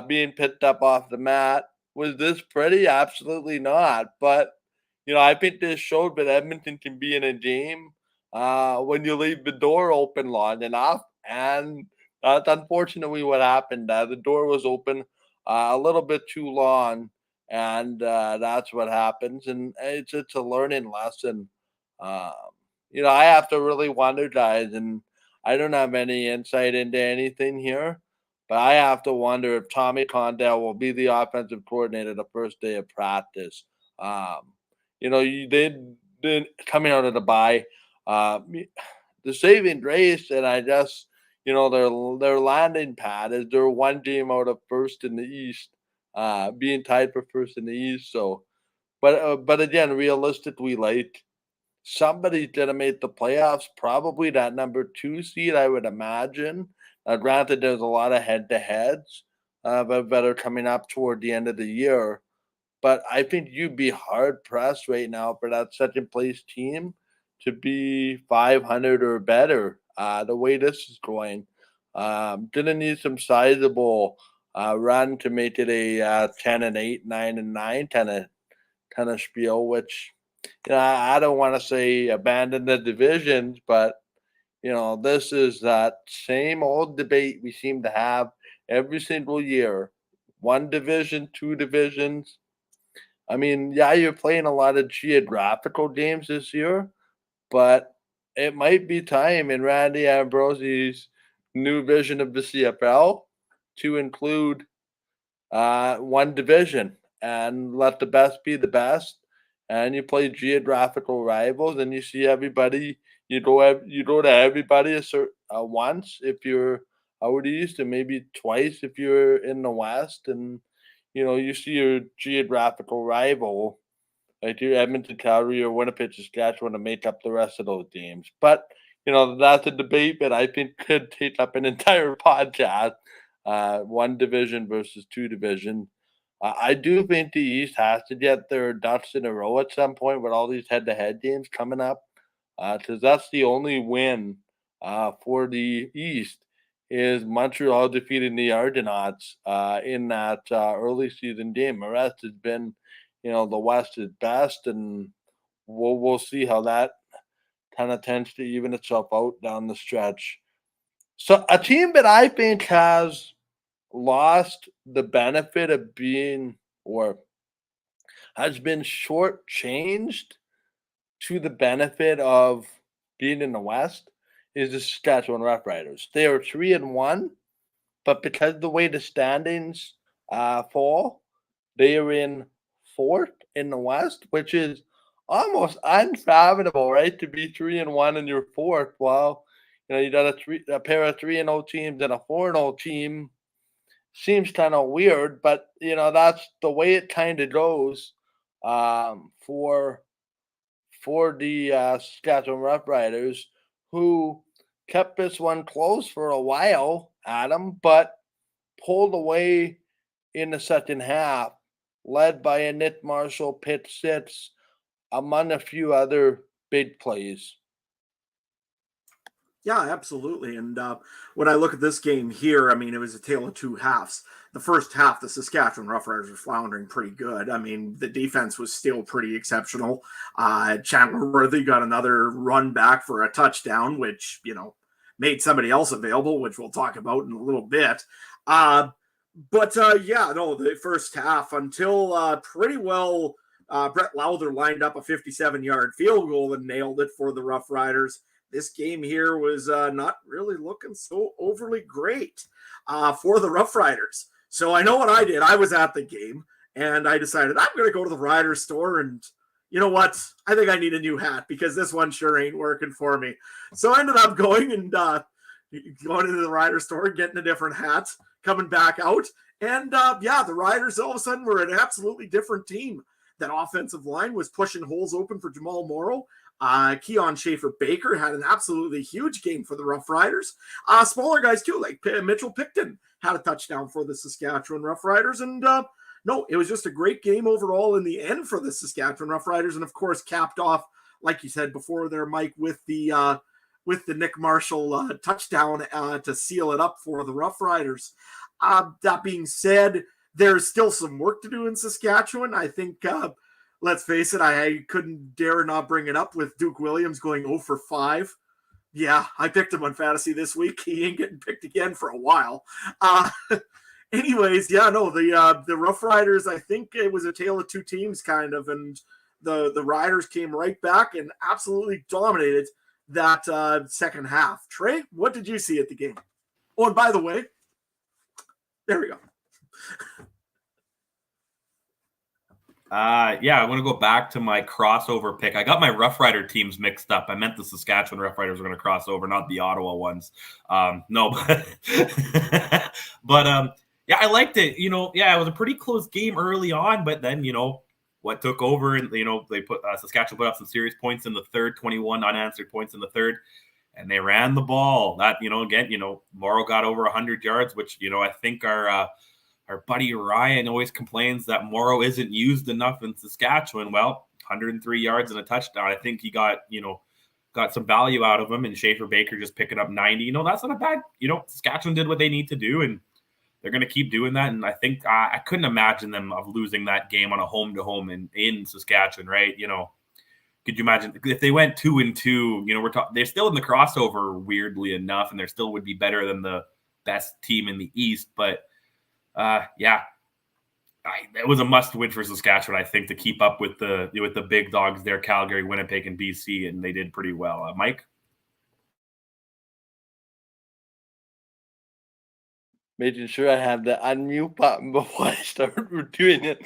being picked up off the mat. Was this pretty? Absolutely not. But, you know, I think this showed that Edmonton can be in a game when you leave the door open long enough. And that's unfortunately what happened. The door was open a little bit too long, and that's what happens. And it's a learning lesson. Um, you know, I have to really wonder, guys, and I don't have any insight into anything here, but I have to wonder if Tommy Condell will be the offensive coordinator the first day of practice. Um, you know, they coming out of the bye, the saving grace, and I just, you know, their landing pad is they're one game out of first in the East, being tied for first in the East. So, but again, realistically, like somebody's gonna make the playoffs. Probably that number 2 seed, I would imagine. Granted, there's a lot of head-to-heads, that are coming up toward the end of the year. But I think you'd be hard pressed right now for that second place team to be 500 or better. The way this is going, gonna need some sizable run to make it a 10-8, 9-9 kind of spiel. Which, you know, I don't want to say abandon the divisions, but you know, this is that same old debate we seem to have every single year. One division, two divisions. I mean, yeah, you're playing a lot of geographical games this year, but it might be time in Randy Ambrosie's new vision of the CFL to include one division and let the best be the best. And you play geographical rivals and you see everybody you go to everybody once if you're out east, and maybe twice if you're in the west, and you see your geographical rival like your Edmonton, Calgary, or Winnipeg, Saskatchewan to make up the rest of those games. But that's a debate that I think could take up an entire podcast. One division versus two division. I do think the East has to get their ducks in a row at some point with all these head-to-head games coming up, because that's the only win for the East is Montreal defeating the Argonauts in that early season game. The rest has been, the West is best, and we'll see how that kind of tends to even itself out down the stretch. So a team that I think has lost the benefit of being or has been shortchanged to the benefit of being in the West is the Saskatchewan Roughriders. They are 3-1, but because of the way the standings fall, they are in fourth in the West, which is almost unfathomable, right? To be 3-1 and you're fourth. Well, you got a pair of 3-0 teams and a 4-0 team. Seems kind of weird, but that's the way it kind of goes for the Saskatchewan Roughriders, who kept this one close for a while, Adam, but pulled away in the second half, led by a Nick Marshall pitch six, among a few other big plays. Yeah, absolutely. And when I look at this game here, I mean, it was a tale of two halves. The first half, the Saskatchewan Roughriders were floundering pretty good. I mean, the defense was still pretty exceptional. Chandler Worthy got another run back for a touchdown, which, made somebody else available, which we'll talk about in a little bit. The first half until pretty well Brett Lowther lined up a 57-yard field goal and nailed it for the Roughriders. This game here was not really looking so overly great for the Roughriders. So I know what I did. I was at the game, and I decided I'm going to go to the Riders store, and you know what? I think I need a new hat because this one sure ain't working for me. So I ended up going and going into the Riders store, getting a different hat, coming back out. And the Riders all of a sudden were an absolutely different team. That offensive line was pushing holes open for Jamal Morrow. Keon Schaefer-Baker had an absolutely huge game for the Roughriders. Smaller guys too, like Mitchell Picton had a touchdown for the Saskatchewan Roughriders. And it was just a great game overall in the end for the Saskatchewan Roughriders. And of course, capped off, like you said before there, Mike, with the Nick Marshall touchdown to seal it up for the Roughriders. That being said, there's still some work to do in Saskatchewan. I think let's face it, I couldn't dare not bring it up with Duke Williams going 0 for 5. Yeah, I picked him on fantasy this week. He ain't getting picked again for a while. The Rough Riders, I think it was a tale of two teams kind of, and the Riders came right back and absolutely dominated that second half. Trey, what did you see at the game? Oh, and by the way, there we go. I want to go back to my crossover pick. I got my Rough Rider teams mixed up. I meant the Saskatchewan Rough Riders were going to cross over, not the Ottawa ones. I liked it. It was a pretty close game early on, but then, what took over, and, they put Saskatchewan put up some serious points in the third, 21 unanswered points in the third, and they ran the ball. That, Morrow got over 100 yards, which, I think our buddy Ryan always complains that Morrow isn't used enough in Saskatchewan. Well, 103 yards and a touchdown. I think he got some value out of him, and Schaefer-Baker just picking up 90. That's not a bad, Saskatchewan did what they need to do, and they're going to keep doing that. And I think I couldn't imagine them of losing that game on a home-to-home in Saskatchewan, right? Could you imagine if they went 2-2, they're still in the crossover, weirdly enough, and they still would be better than the best team in the East, but it was a must-win for Saskatchewan, I think, to keep up with the big dogs there, Calgary, Winnipeg, and BC, and they did pretty well. Mike? Making sure I have the unmute button before I start doing it.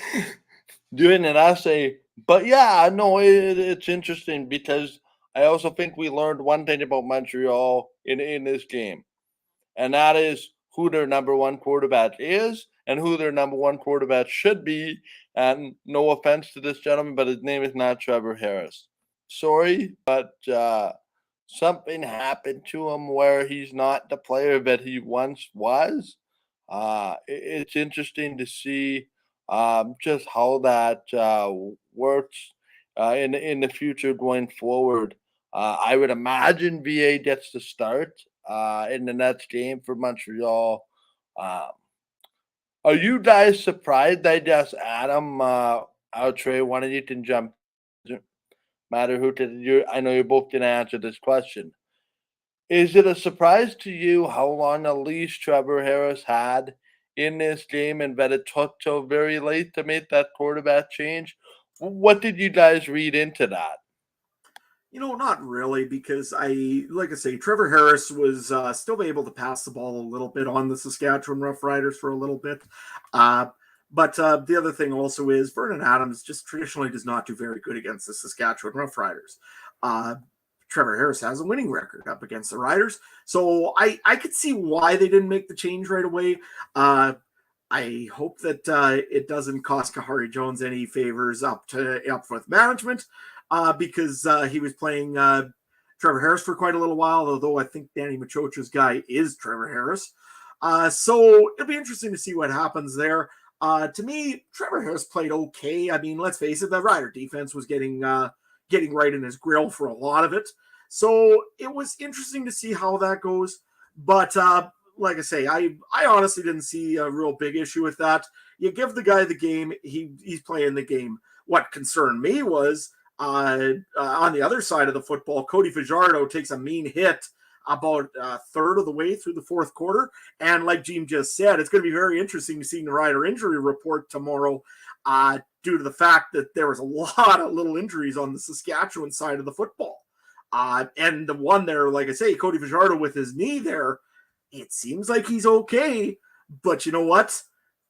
I say, but it's interesting because I also think we learned one thing about Montreal in this game, and that is who their number one quarterback is and who their number one quarterback should be. And no offense to this gentleman, but his name is not Trevor Harris. Sorry, but something happened to him where he's not the player that he once was. It's interesting to see just how that works in the future going forward. I would imagine VA gets the start in the next game for Montreal. Um, are you guys surprised they just Adam Outre? One of you can jump. Doesn't matter who to you. I know you're both gonna answer this question. Is it a surprise to you how long a leash Trevor Harris had in this game and that it took till very late to make that quarterback change? What did you guys read into that? Not really, because like I say, Trevor Harris was still able to pass the ball a little bit on the Saskatchewan Roughriders for a little bit. But the other thing also is Vernon Adams just traditionally does not do very good against the Saskatchewan Roughriders. Trevor Harris has a winning record up against the Riders. So I could see why they didn't make the change right away. I hope that it doesn't cost Kahari Jones any favors up with management. Because he was playing Trevor Harris for quite a little while, although I think Danny Machocha's guy is Trevor Harris. So it'll be interesting to see what happens there. To me, Trevor Harris played okay. I mean, let's face it, the Rider defense was getting right in his grill for a lot of it. So it was interesting to see how that goes. But like I say, I honestly didn't see a real big issue with that. You give the guy the game, he's playing the game. What concerned me was on the other side of the football, Cody Fajardo takes a mean hit about a third of the way through the fourth quarter. And like Jim just said, it's going to be very interesting to see the Rider injury report tomorrow due to the fact that there was a lot of little injuries on the Saskatchewan side of the football. And the one there, like I say, Cody Fajardo with his knee there, it seems like he's okay. But you know what?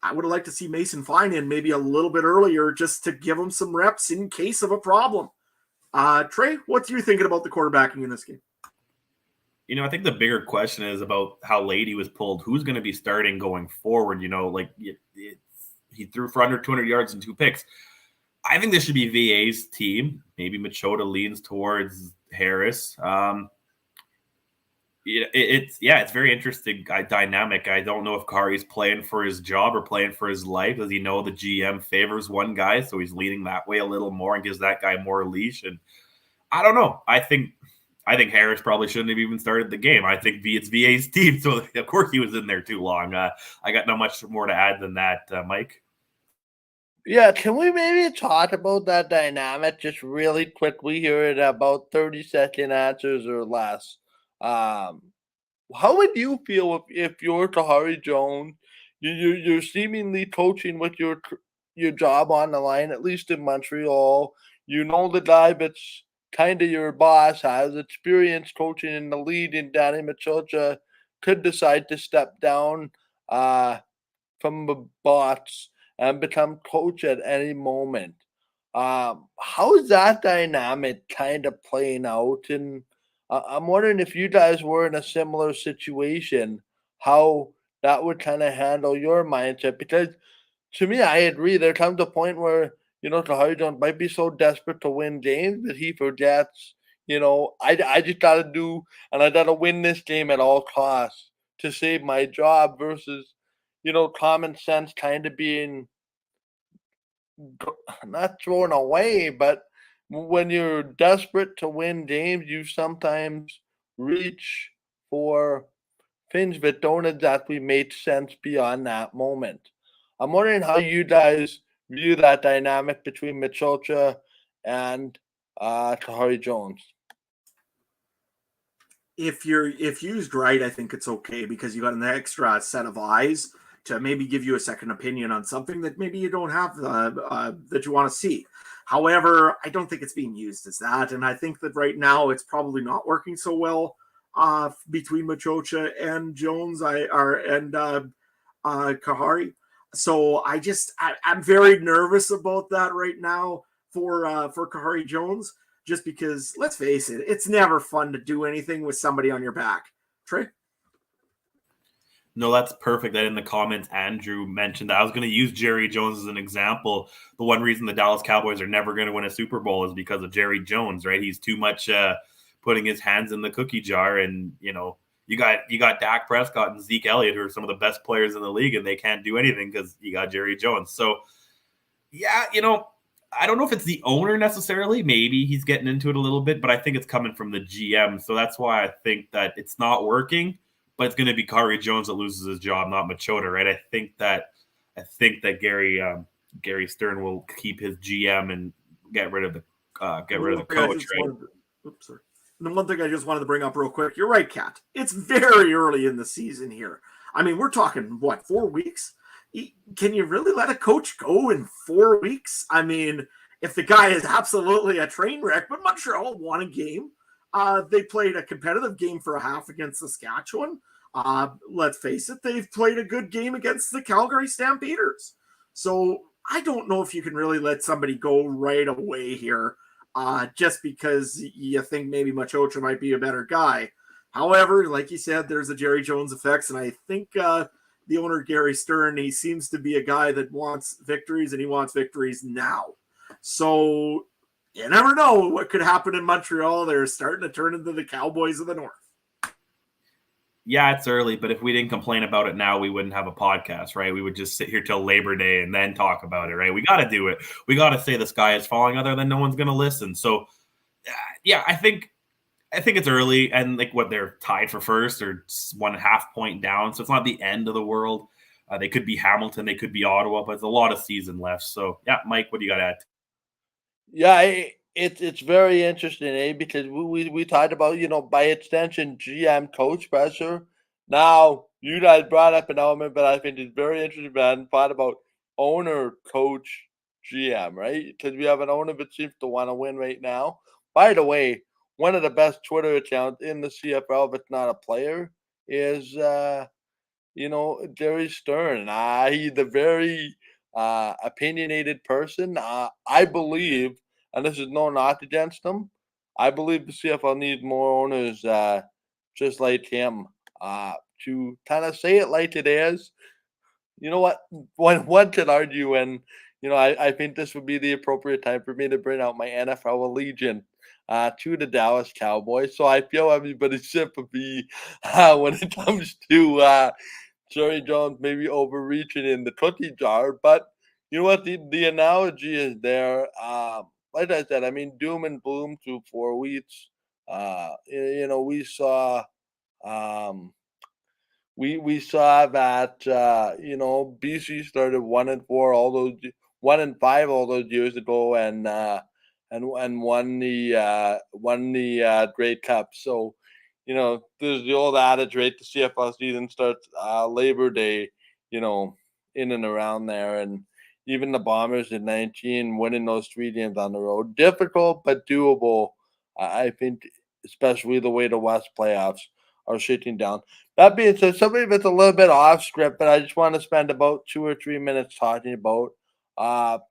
I would have liked to see Mason Fine in maybe a little bit earlier just to give him some reps in case of a problem. Trey, what are you thinking about the quarterbacking in this game? I think the bigger question is about how late he was pulled. Who's going to be starting going forward? He threw for under 200 yards and 2 picks. I think this should be VA's team. Maybe Machota leans towards Harris. It's very interesting dynamic. I don't know if Kari's playing for his job or playing for his life. Does he know the GM favors one guy, so he's leaning that way a little more and gives that guy more leash? And I don't know. I think Harris probably shouldn't have even started the game. I think it's VA's team, so of course he was in there too long. I got not much more to add than that, Mike. Yeah, can we maybe talk about that dynamic just really quickly here in about 30-second answers or less? How would you feel if you're Kahari Jones? You're seemingly coaching with your job on the line, at least in Montreal. You know the guy that's kind of your boss has experience coaching in the league, and Danny Machocha could decide to step down from the box and become coach at any moment. How is that dynamic kind of playing out? And I'm wondering if you guys were in a similar situation, how that would kind of handle your mindset. Because to me, I agree. There comes a point where, Kahari Jones might be so desperate to win games that he forgets, I just got to do, and I got to win this game at all costs to save my job versus, common sense kind of being not thrown away, but when you're desperate to win games, you sometimes reach for things that don't exactly make sense beyond that moment. I'm wondering how you guys view that dynamic between Machocha and Kahari Jones. If used right, I think it's okay because you got an extra set of eyes to maybe give you a second opinion on something that maybe you don't have that you want to see. However, I don't think it's being used as that, and I think that right now it's probably not working so well between Machocha and Jones. Kahari. So I'm very nervous about that right now for Kahari Jones just because, let's face it, it's never fun to do anything with somebody on your back. Trey? No, that's perfect. That in the comments, Andrew mentioned that. I was going to use Jerry Jones as an example. The one reason the Dallas Cowboys are never going to win a Super Bowl is because of Jerry Jones, right? He's too much putting his hands in the cookie jar. And, you got Dak Prescott and Zeke Elliott, who are some of the best players in the league, and they can't do anything because you got Jerry Jones. So, yeah, I don't know if it's the owner necessarily. Maybe he's getting into it a little bit, but I think it's coming from the GM. So that's why I think that it's not working. But it's going to be Curry Jones that loses his job, not Machota, right? I think that Gary Stern will keep his GM and get rid of the coach. Right? Sorry. And the one thing I just wanted to bring up real quick, you're right, Kat. It's very early in the season here. I mean, we're talking, 4 weeks? Can you really let a coach go in 4 weeks? I mean, if the guy is absolutely a train wreck, but Montreal won a game. They played a competitive game for a half against Saskatchewan. Let's face it, they've played a good game against the Calgary Stampeders. So I don't know if you can really let somebody go right away here just because you think maybe Machota might be a better guy. However, like you said, there's the Jerry Jones effects, and I think the owner, Gary Stern, he seems to be a guy that wants victories, and he wants victories now. So you never know what could happen in Montreal. They're starting to turn into the Cowboys of the North. Yeah, it's early, but if we didn't complain about it now, we wouldn't have a podcast, right? We would just sit here till Labor Day and then talk about it, right? We got to do it. We got to say the sky is falling, other than no one's going to listen. So, yeah, I think it's early, and they're tied for first or 1.5 point down, so it's not the end of the world. They could be Hamilton, they could be Ottawa, but it's a lot of season left. So, yeah, Mike, what do you got to add? Yeah, it's very interesting, because we talked about, by extension, GM coach pressure. Now, you guys brought up an element that I think is very interesting, but I hadn't thought about owner, coach, GM, right? Because we have an owner that seems to want to win right now. By the way, one of the best Twitter accounts in the CFL, if it's not a player, is Jerry Stern. He's a very opinionated person. I believe, and this is no knock against him, I believe the CFL needs more owners just like him to kind of say it like it is. You know what? One could argue, and I think this would be the appropriate time for me to bring out my NFL allegiance to the Dallas Cowboys. So I feel everybody's sympathy when it comes to Jerry Jones maybe overreaching in the cookie jar. But you know what? The analogy is there. Like I said, I mean, doom and gloom through 4 weeks. We saw um, we saw that BC started 1-4 all those 1-5 all those years ago, and won the Grey Cup. So there's the old adage, right? The CFL season starts Labor Day, in and around there, and even the Bombers in 19 winning those 3 games on the road, difficult but doable. I think, especially the way the West playoffs are shifting down. That being said, something that's a little bit off script, but I just want to spend about 2 or 3 minutes talking about.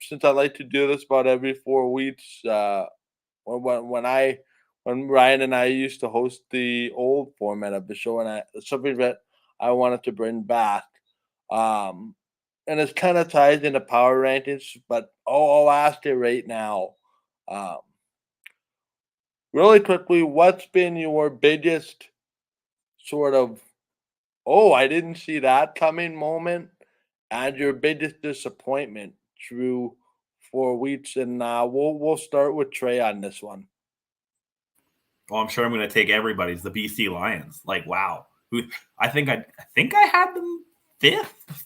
Since I like to do this about every 4 weeks, when Ryan and I used to host the old format of the show, and it's something that I wanted to bring back. And it's kind of ties into power rankings, but I'll ask it right now. Um, really quickly, what's been your biggest sort of, oh, I didn't see that coming moment, and your biggest disappointment through 4 weeks? And we'll start with Trey on this one. Well, I'm sure I'm going to take everybody's, the BC Lions. Like, wow. I think I had them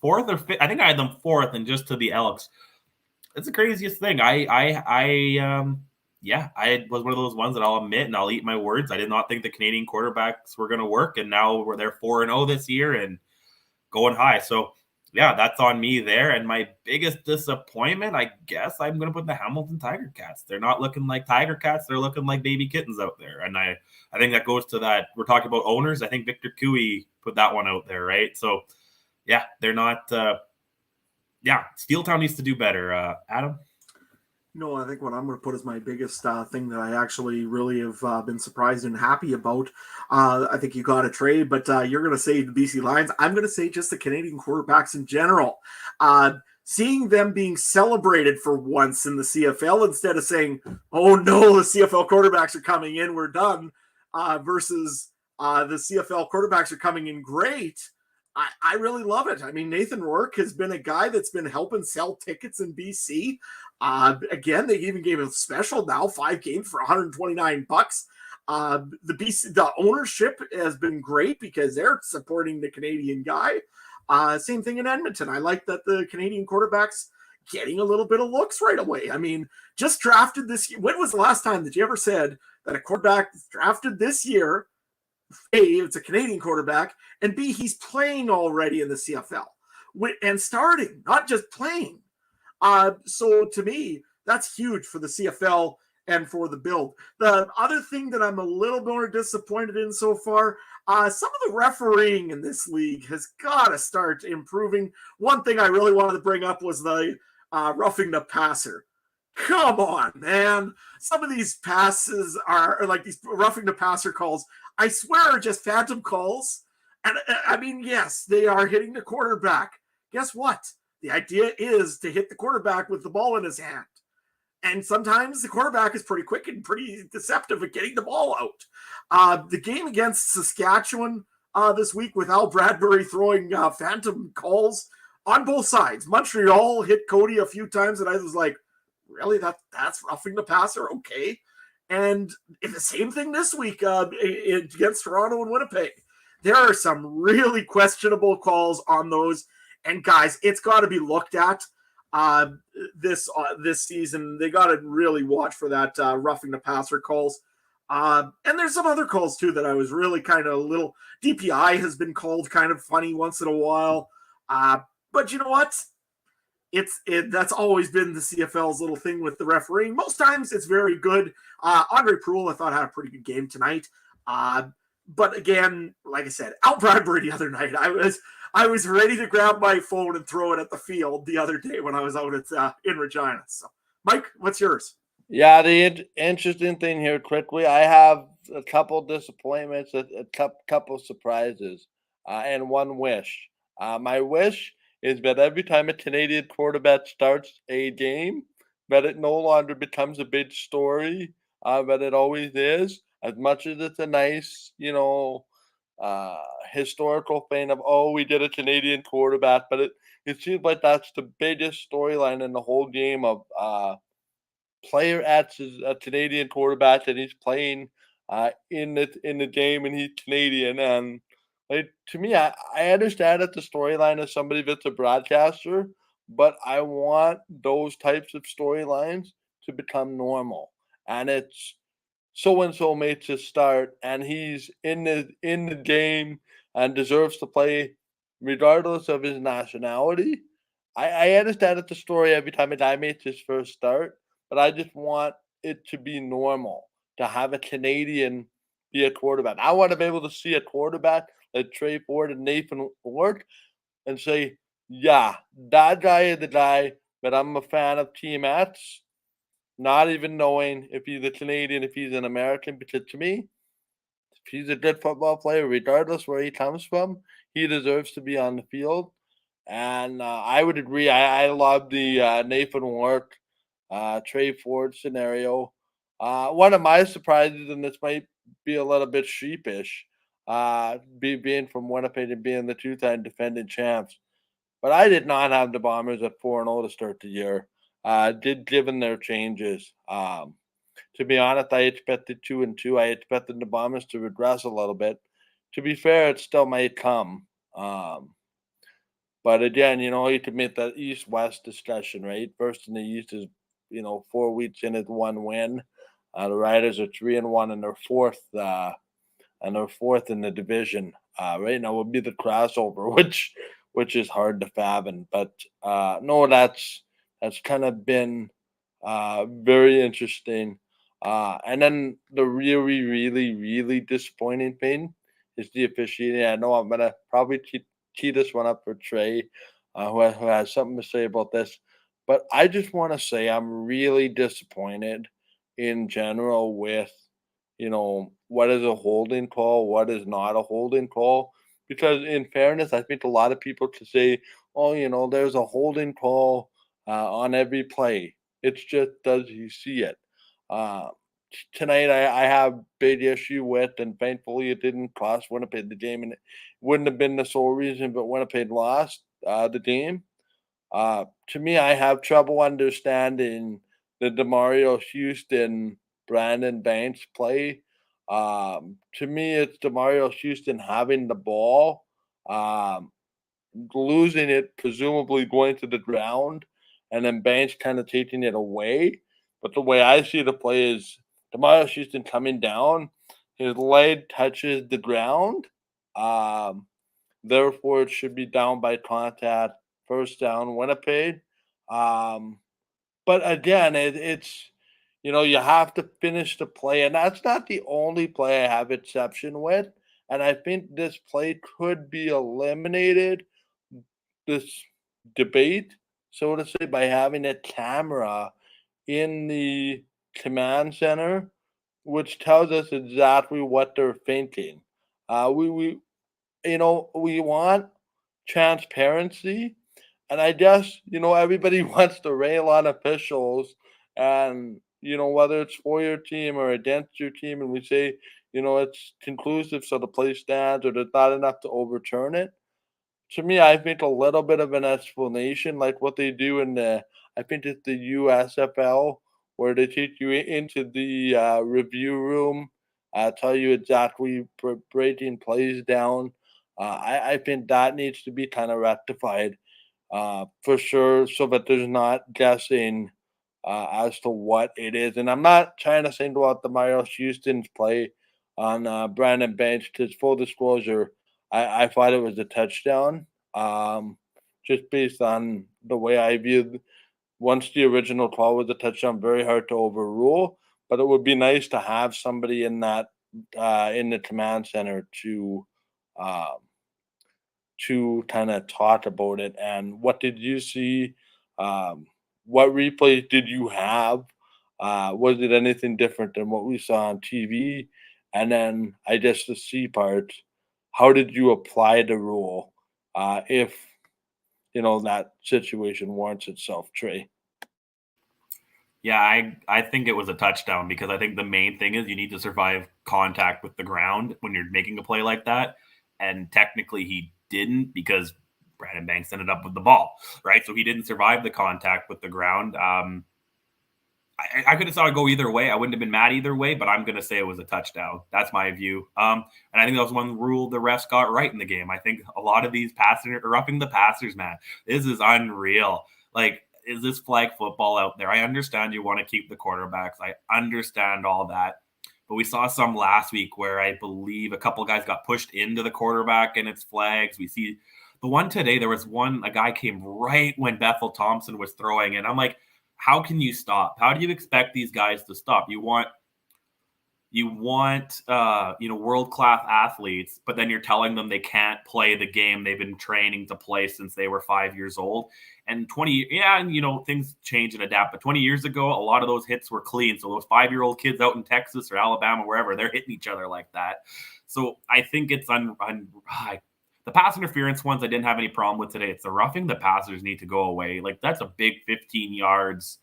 fourth or fifth. I think I had them fourth, and just to the Elks. It's the craziest thing. I was one of those ones that I'll admit and I'll eat my words. I did not think the Canadian quarterbacks were going to work, and now they're 4-0 this year and going high. So, yeah, that's on me there. And my biggest disappointment, I guess I'm going to put the Hamilton Tiger Cats. They're not looking like Tiger Cats. They're looking like baby kittens out there. And I think that goes to that. We're talking about owners. I think Victor Cooey put that one out there, right? So, yeah, they're not Steeltown needs to do better. Adam? No, I think what I'm going to put as my biggest thing that I actually really have been surprised and happy about. I think you got a trade, but you're going to say the BC Lions. I'm going to say just the Canadian quarterbacks in general. Seeing them being celebrated for once in the CFL instead of saying, "Oh no, the CFL quarterbacks are coming in, we're done," versus the CFL quarterbacks are coming in great. I really love it. I mean, Nathan Rourke has been a guy that's been helping sell tickets in BC. Again, they even gave him a special now, 5 games for $129. The ownership has been great because they're supporting the Canadian guy. Same thing in Edmonton. I like that the Canadian quarterbacks getting a little bit of looks right away. I mean, just drafted this year. When was the last time that you ever said that a quarterback drafted this year, A, it's a Canadian quarterback, and B, he's playing already in the CFL and starting, not just playing. So to me, that's huge for the CFL and for the build. The other thing that I'm a little more disappointed in so far, some of the refereeing in this league has got to start improving. One thing I really wanted to bring up was the roughing the passer. Come on, man. Some of these passes are like these roughing the passer calls, I swear, are just phantom calls. And I mean, yes, they are hitting the quarterback. Guess what? The idea is to hit the quarterback with the ball in his hand. And sometimes the quarterback is pretty quick and pretty deceptive at getting the ball out. The game against Saskatchewan this week with Al Bradbury throwing phantom calls on both sides. Montreal hit Cody a few times, and I was like, really? That's roughing the passer? Okay. And the same thing this week against Toronto and Winnipeg. There are some really questionable calls on those. And guys, it's got to be looked at this season. They got to really watch for that roughing the passer calls. And there's some other calls too that I was really kind of a little. DPI has been called kind of funny once in a while. But you know what? That's always been the CFL's little thing with the refereeing. Most times it's very good. Andre Proulx, I thought, had a pretty good game tonight. But again, like I said, Al Bradbury the other night, I was ready to grab my phone and throw it at the field the other day when I was out at in Regina. So, Mike, what's yours? Yeah, the interesting thing here, quickly, I have a couple disappointments, a couple surprises, and one wish. My wish is that every time a Canadian quarterback starts a game, that it no longer becomes a big story, that it always is. As much as it's a nice, historical thing of, oh, we did a Canadian quarterback, but it seems like that's the biggest storyline in the whole game of player acts as a Canadian quarterback and he's playing in the game and he's Canadian. And like, to me, I understand that the storyline is somebody that's a broadcaster, but I want those types of storylines to become normal. And it's so and so makes a start and he's in the game and deserves to play regardless of his nationality. I understand that the story every time a guy makes his first start, but I just want it to be normal to have a Canadian be a quarterback. I want to be able to see a quarterback like Trey Ford and Nathan Work and say, yeah, that guy is the guy that I'm a fan of Team X, not even knowing if he's a Canadian, if he's an American, because to me, if he's a good football player, regardless where he comes from, he deserves to be on the field. And I would agree. I love the Nathan Work, Trey Ford scenario. One of my surprises, and this might be a little bit sheepish, being from Winnipeg and being the two-time defending champs, but I did not have the Bombers at 4-0 to start the year. Given their changes. To be honest, I expected 2-2. I expected the Bombers to regress a little bit. To be fair, it still might come. But again, you could make that East-West discussion, right? First in the East is, 4 weeks in is one win. The Riders are 3-1 and they're fourth. And they're fourth in the division. Right now would be the crossover, which is hard to fathom. But no, that's kind of been very interesting. And then the really, really, really disappointing thing is the officiating. I know I'm gonna probably tee this one up for Trey, who has something to say about this. But I just want to say I'm really disappointed in general with, what is a holding call, what is not a holding call. Because in fairness, I think a lot of people to say, oh, there's a holding call on every play. It's just, does he see it? Uh, Tonight, I have big issue with, and thankfully it didn't cost Winnipeg the game, and it wouldn't have been the sole reason, but Winnipeg lost the game. To me, I have trouble understanding the Demario Houston Brandon Banks play. To me, it's Demario Houston having the ball, um, losing it, presumably going to the ground, and then Banks kind of taking it away. But the way I see the play is Demario Houston coming down, his leg touches the ground. Um, Therefore, it should be down by contact, first down, Winnipeg. Um, but again, it's you have to finish the play, and that's not the only play I have exception with. And I think this play could be eliminated, this debate, so to say, by having a camera in the command center, which tells us exactly what they're thinking. We want transparency, and I guess, everybody wants to rail on officials and, whether it's for your team or against your team, and we say, it's conclusive, so the play stands, or there's not enough to overturn it. To me, I think a little bit of an explanation, like what they do in I think it's the USFL, where they take you into the review room, tell you exactly breaking plays down. I think that needs to be kind of rectified for sure, so that there's not guessing as to what it is. And I'm not trying to single out the Miles Houston's play on Brandon Banks, because full disclosure, I thought it was a touchdown. Just based on the way I viewed, once the original call was a touchdown, very hard to overrule. But it would be nice to have somebody in that in the command center um, to kind of talk about it. And what did you see? Um, what replays did you have? Was it anything different than what we saw on TV? And then I guess the C part, how did you apply the rule if that situation warrants itself, Trey? Yeah, I think it was a touchdown because I think the main thing is you need to survive contact with the ground when you're making a play like that. And technically he didn't because Brandon Banks ended up with the ball, right? So he didn't survive the contact with the ground. I could have saw it go either way. I wouldn't have been mad either way, but I'm going to say it was a touchdown. That's my view. And I think that was one rule the refs got right in the game. I think a lot of these passers are roughing the passers, man. This is unreal. Like, is this flag football out there? I understand you want to keep the quarterbacks. I understand all that. But we saw some last week where I believe a couple of guys got pushed into the quarterback and it's flags. We see the one today, there was a guy came right when Bethel Thompson was throwing, and I'm like, how can you stop? How do you expect these guys to stop? You want world-class athletes, but then you're telling them they can't play the game they've been training to play since they were 5 years old. And things change and adapt. But 20 years ago, a lot of those hits were clean. So those 5-year-old kids out in Texas or Alabama, wherever, they're hitting each other like that. So I think it's the pass interference ones I didn't have any problem with today. It's the roughing the passers need to go away. Like, that's a big 15 yards,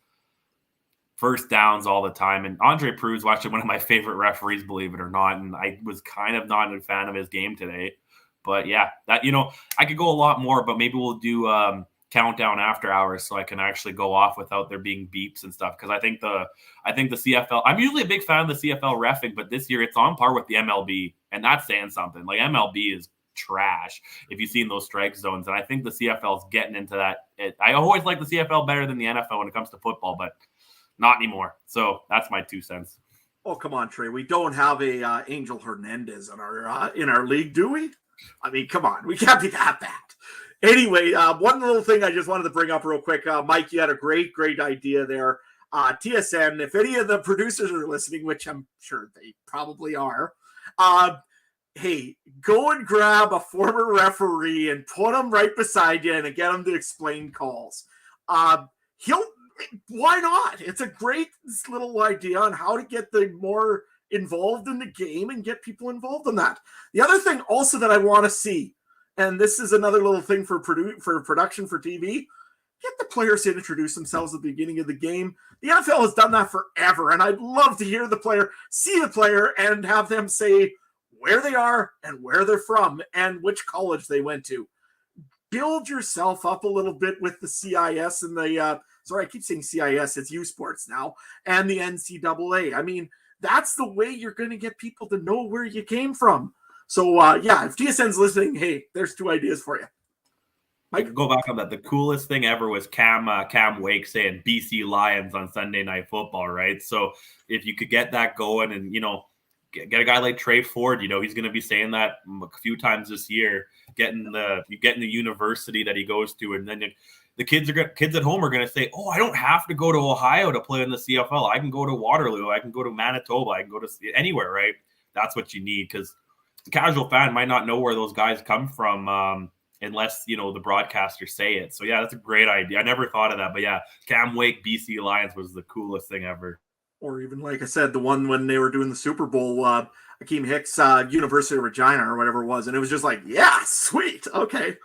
first downs all the time. And Andre Prude's actually one of my favorite referees, believe it or not. And I was kind of not a fan of his game today. But yeah, that I could go a lot more, but maybe we'll do countdown after hours so I can actually go off without there being beeps and stuff. Because I think the CFL, I'm usually a big fan of the CFL reffing, but this year it's on par with the MLB. And that's saying something. Like, MLB is trash if you've seen those strike zones, and I think the CFL is getting into that. I always like the CFL better than the NFL when it comes to football, but not anymore. So that's my 2 cents. Oh, come on, Trey. We don't have a Angel Hernandez in our league, do we? I mean, come on. We can't be that bad. Anyway, one little thing I just wanted to bring up real quick. Mike, you had a great idea there. TSN, if any of the producers are listening, which I'm sure they probably are, hey, go and grab a former referee and put him right beside you and get him to explain calls. why not? It's a great little idea on how to get the more involved in the game and get people involved in that. The other thing also that I want to see, and this is another little thing for production for TV, get the players to introduce themselves at the beginning of the game. The NFL has done that forever, and I'd love to hear the player, see the player, and have them say where they are and where they're from and which college they went to. Build yourself up a little bit with the CIS and the sorry, I keep saying CIS, it's U Sports now, and the NCAA. I mean, that's the way you're going to get people to know where you came from. So, yeah, if TSN's listening, hey, there's 2 ideas for you. Mike? Go back on that. The coolest thing ever was Cam Wake saying BC Lions on Sunday Night Football, right? So if you could get that going and, get a guy like Trey Ford, he's going to be saying that a few times this year, getting the university that he goes to, and then the kids at home are going to say, "Oh, I don't have to go to Ohio to play in the CFL. I can go to Waterloo. I can go to Manitoba. I can go to anywhere." Right? That's what you need, because the casual fan might not know where those guys come from unless the broadcasters say it. So yeah, that's a great idea. I never thought of that, but yeah, Cam Wake BC Lions was the coolest thing ever. Or even, like I said, the one when they were doing the Super Bowl, Akeem Hicks, University of Regina or whatever it was, and it was just like, yeah, sweet, okay.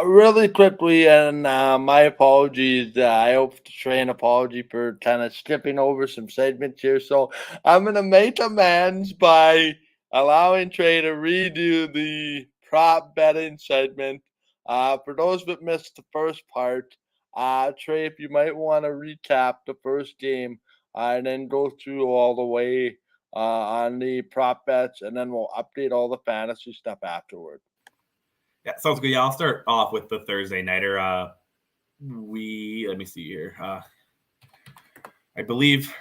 Really quickly, and my apologies. I hope to Trey an apology for kind of skipping over some segments here. So I'm going to make amends by allowing Trey to redo the prop betting segment. For those that missed the first part, Trey, if you might want to recap the first game and then go through all the way on the prop bets, and then we'll update all the fantasy stuff afterward. Yeah, sounds good. Yeah, I'll start off with the Thursday nighter. Let me see here. I believe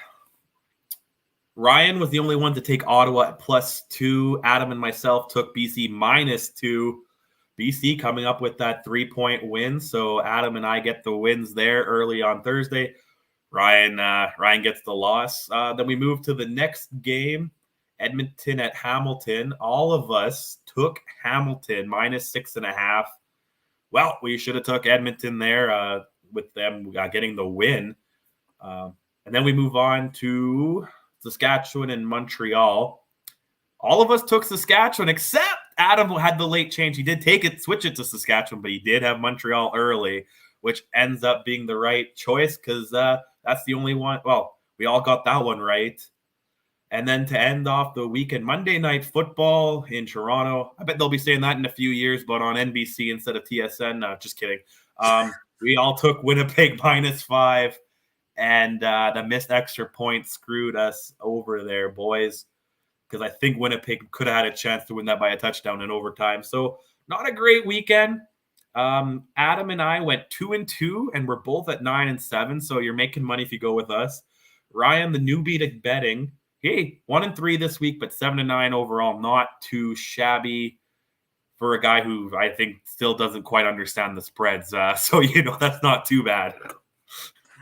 Ryan was the only one to take Ottawa at +2. Adam and myself took BC -2. BC coming up with that 3-point win. So Adam and I get the wins there early on Thursday. Ryan gets the loss. Then we move to the next game, Edmonton at Hamilton. All of us took Hamilton -6.5. Well, we should have took Edmonton there with them getting the win. And then we move on to Saskatchewan and Montreal. All of us took Saskatchewan, except Adam had the late change. He did switch it to Saskatchewan, but he did have Montreal early, which ends up being the right choice because that's the only one. Well, we all got that one right. And then to end off the weekend, Monday Night Football in Toronto. I bet they'll be saying that in a few years, but on NBC instead of TSN. No, just kidding. We all took Winnipeg -5, and the missed extra point screwed us over there, boys, because I think Winnipeg could have had a chance to win that by a touchdown in overtime. So not a great weekend. Adam and I went 2-2, and we're both at 9-7. So you're making money if you go with us. Ryan, the newbie to betting, hey, 1-3 this week, but 7-9 overall. Not too shabby for a guy who I think still doesn't quite understand the spreads. So that's not too bad.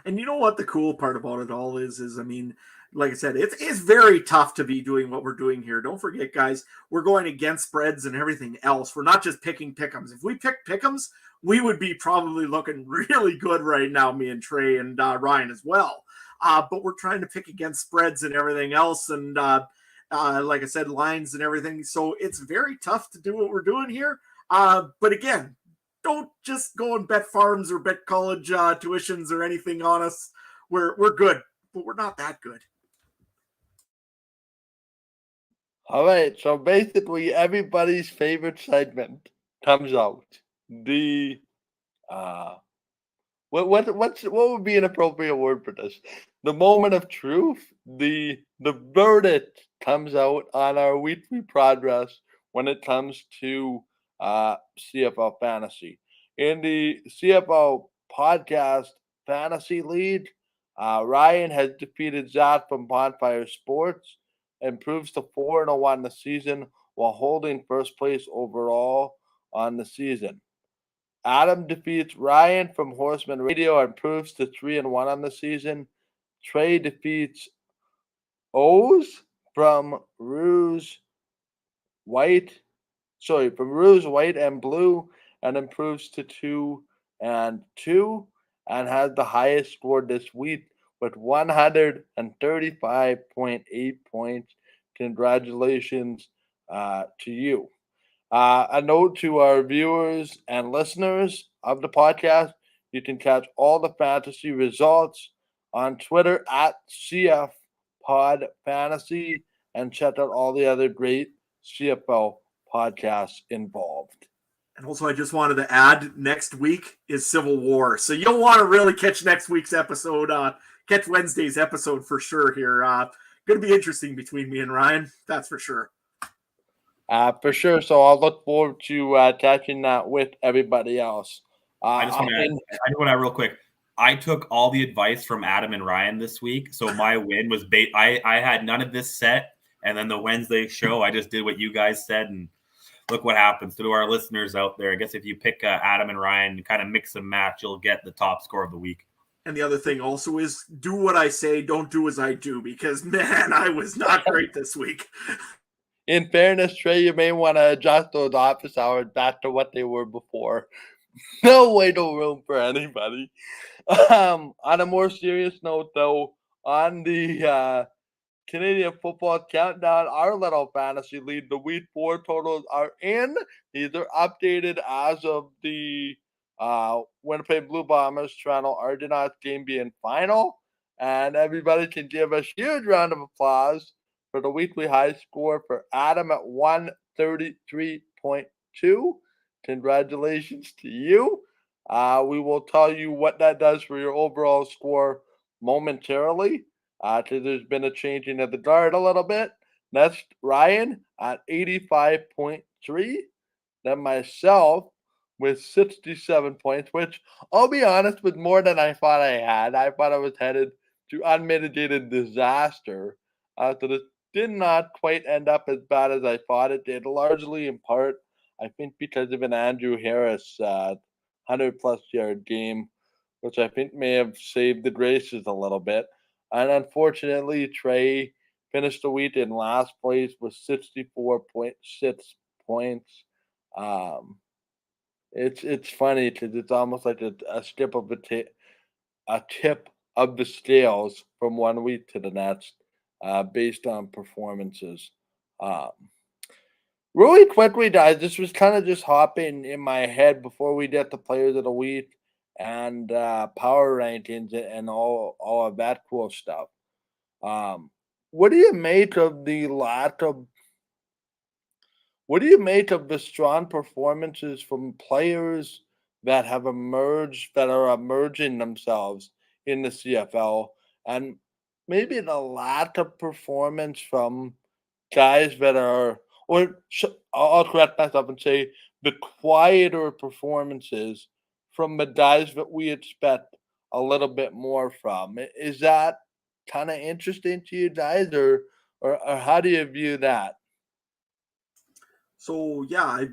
And you know what the cool part about it all is I mean, like I said, it's very tough to be doing what we're doing here. Don't forget, guys, we're going against spreads and everything else. We're not just picking pick'ems. If we picked pick'ems, we would be probably looking really good right now, me and Trey and Ryan as well. But we're trying to pick against spreads and everything else. And like I said, lines and everything. So it's very tough to do what we're doing here. But again, don't just go and bet farms or bet college tuitions or anything on us. We're good, but we're not that good. All right, so basically everybody's favorite segment comes out. The what would be an appropriate word for this? The moment of truth. The verdict comes out on our weekly progress when it comes to CFL fantasy. In the CFL podcast fantasy league, Ryan has defeated Zach from Bonfire Sports, improves to 4-1 on the season while holding first place overall on the season. Adam defeats Ryan from Horseman Radio and improves to 3-1 on the season. Trey defeats O's from Rouge, White and Blue and improves to and has the highest score this week with 135.8 points. Congratulations to you. A note to our viewers and listeners of the podcast, you can catch all the fantasy results on Twitter at CF Pod Fantasy and check out all the other great CFL podcasts involved. And also, I just wanted to add, next week is Civil War. So you'll want to really catch next week's episode, catch Wednesday's episode for sure here. Going to be interesting between me and Ryan, that's for sure. For sure. So I'll look forward to catching that with everybody else. I just want to add real quick. I took all the advice from Adam and Ryan this week. So my win was I had none of this set. And then the Wednesday show, I just did what you guys said. And look what happens to our listeners out there. I guess if you pick Adam and Ryan, kind of mix and match, you'll get the top score of the week. And the other thing also is do what I say, don't do as I do, because, man, I was not great this week. In fairness, Trey, you may want to adjust those office hours back to what they were before. No wiggle room for anybody. On a more serious note, though, on the Canadian Football Countdown, our little fantasy league, the Week 4 totals are in. These are updated as of the Winnipeg Blue Bombers, Toronto Argonauts game being final. And everybody can give a huge round of applause for the weekly high score for Adam at 133.2. Congratulations to you. We will tell you what that does for your overall score momentarily. Because there's been a changing of the guard a little bit. Next, Ryan at 85.3. Then myself with 67 points, which I'll be honest was more than I thought I had. I thought I was headed to unmitigated disaster. So this did not quite end up as bad as I thought it did, largely in part, I think, because of an Andrew Harris 100-plus yard game, which I think may have saved the graces a little bit. And unfortunately, Trey finished the week in last place with 64.6 points. It's funny because it's almost like a tip of the scales from one week to the next, based on performances. Really quickly, guys, this was kind of just hopping in my head before we get the players of the week and power rankings and all of that cool stuff. What do you make of the strong performances from players that have emerged, that are emerging themselves in the CFL, and maybe the lack of performance from guys that are, I'll correct myself and say the quieter performances from the guys that we expect a little bit more from? Is that kind of interesting to you guys, or how do you view that? So, yeah,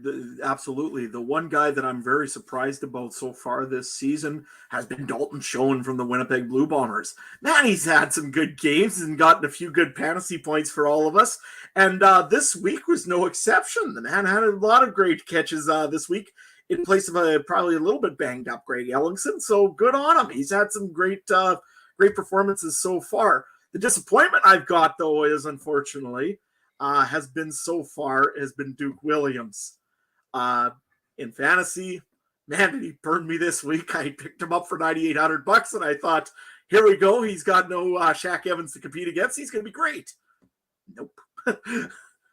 absolutely. The one guy that I'm very surprised about so far this season has been Dalton Schoen from the Winnipeg Blue Bombers. Man, he's had some good games and gotten a few good fantasy points for all of us. And this week was no exception. The man had a lot of great catches this week in place of probably a little bit banged up Greg Ellingson. So good on him. He's had some great performances so far. The disappointment I've got, though, is unfortunately has been Duke Williams. In fantasy, man, did he burn me this week. I picked him up for $9,800 and I thought, here we go. He's got no Shaq Evans to compete against. He's going to be great. Nope.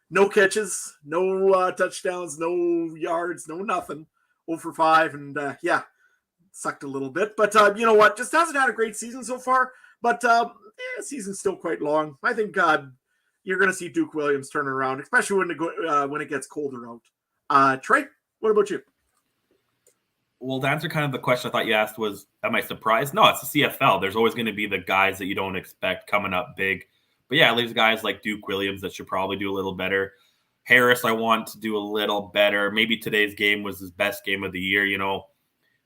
No catches, no touchdowns, no yards, no nothing. 0 for 5, and sucked a little bit. But you know what? Just hasn't had a great season so far. But season's still quite long. I think you're going to see Duke Williams turn around, especially when it gets colder out. Trey, what about you? Well, to answer kind of the question I thought you asked was, am I surprised? No, it's the CFL. There's always going to be the guys that you don't expect coming up big. But yeah, there's guys like Duke Williams that should probably do a little better. Harris, I want to do a little better. Maybe today's game was his best game of the year,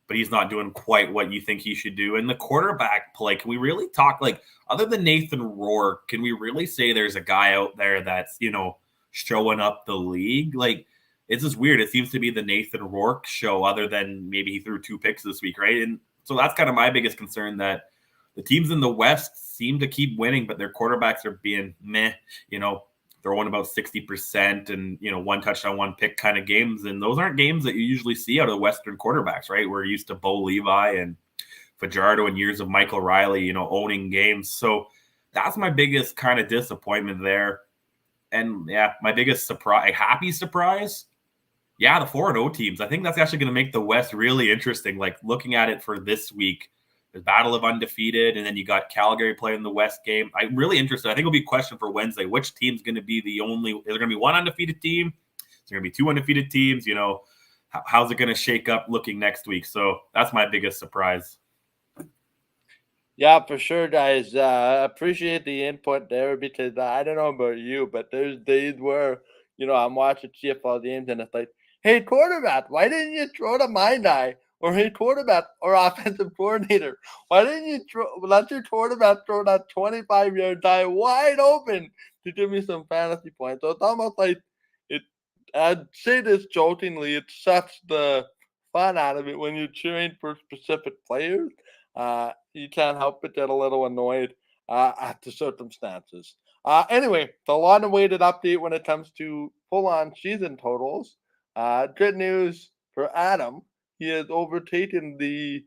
but he's not doing quite what you think he should do. And the quarterback play, can we really talk, other than Nathan Rourke, can we really say there's a guy out there that's, showing up the league? it's just weird. It seems to be the Nathan Rourke show, other than maybe he threw 2 picks this week, right? And so that's kind of my biggest concern, that the teams in the West seem to keep winning, but their quarterbacks are being meh, throwing about 60% and, 1 touchdown, 1 pick kind of games. And those aren't games that you usually see out of the Western quarterbacks, right? We're used to Bo Levi and Fajardo and years of Michael Riley, owning games. So that's my biggest kind of disappointment there. And yeah, my biggest surprise, happy surprise. Yeah, the 4-0 teams. I think that's actually going to make the West really interesting. Like looking at it for this week, the battle of undefeated, and then you got Calgary playing the West game. I'm really interested. I think it'll be a question for Wednesday. Which team's going to be the only? Is there going to be 1 undefeated team? Is there going to be 2 undefeated teams? How's it going to shake up looking next week? So that's my biggest surprise. Yeah, for sure, guys. Appreciate the input there, because I don't know about you, but there's days where, I'm watching CFL games and it's like, hey, quarterback, why didn't you throw to my guy? Or hey, quarterback or offensive coordinator, why didn't you let your quarterback throw that 25-yard die wide open to give me some fantasy points? So it's almost like it. I'd say this jokingly, it sucks the fun out of it when you're cheering for specific players. You can't help but get a little annoyed at the circumstances. Anyway, the long-awaited update when it comes to full-on season totals. Good news for Adam. He has overtaken the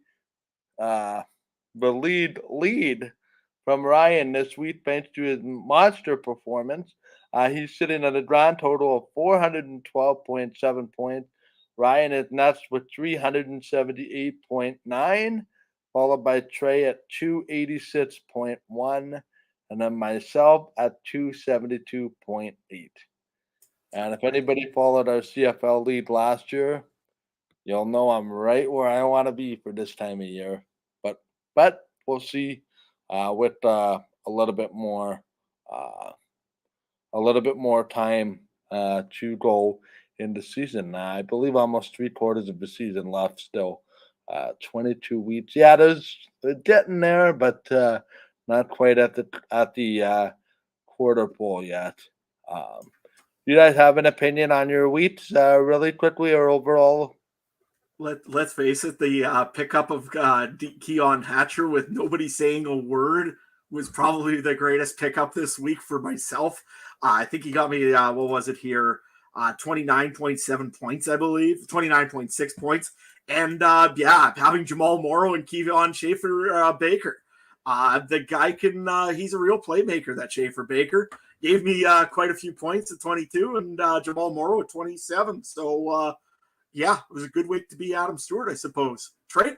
lead from Ryan this week thanks to his monster performance. He's sitting at a grand total of 412.7 points. Ryan is next with 378.9, followed by Trey at 286.1, and then myself at 272.8. And if anybody followed our CFL lead last year, you'll know I'm right where I want to be for this time of year. But we'll see with a little bit more time to go in the season. I believe almost 3/4 of the season left still. 22 weeks. Yeah, there's getting there, but not quite at the quarter pole yet. You guys have an opinion on your wheats really quickly or overall? Let's face it, the pickup of Keon Hatcher with nobody saying a word was probably the greatest pickup this week for myself. I think he got me, what was it here? 29.7 points, I believe, 29.6 points. And having Jamal Morrow and Kevon Schaefer-Baker. The guy he's a real playmaker, that Schaefer-Baker. Gave me quite a few points at 22 and Jamal Morrow at 27. So, it was a good week to be Adam Stewart, I suppose. Trey?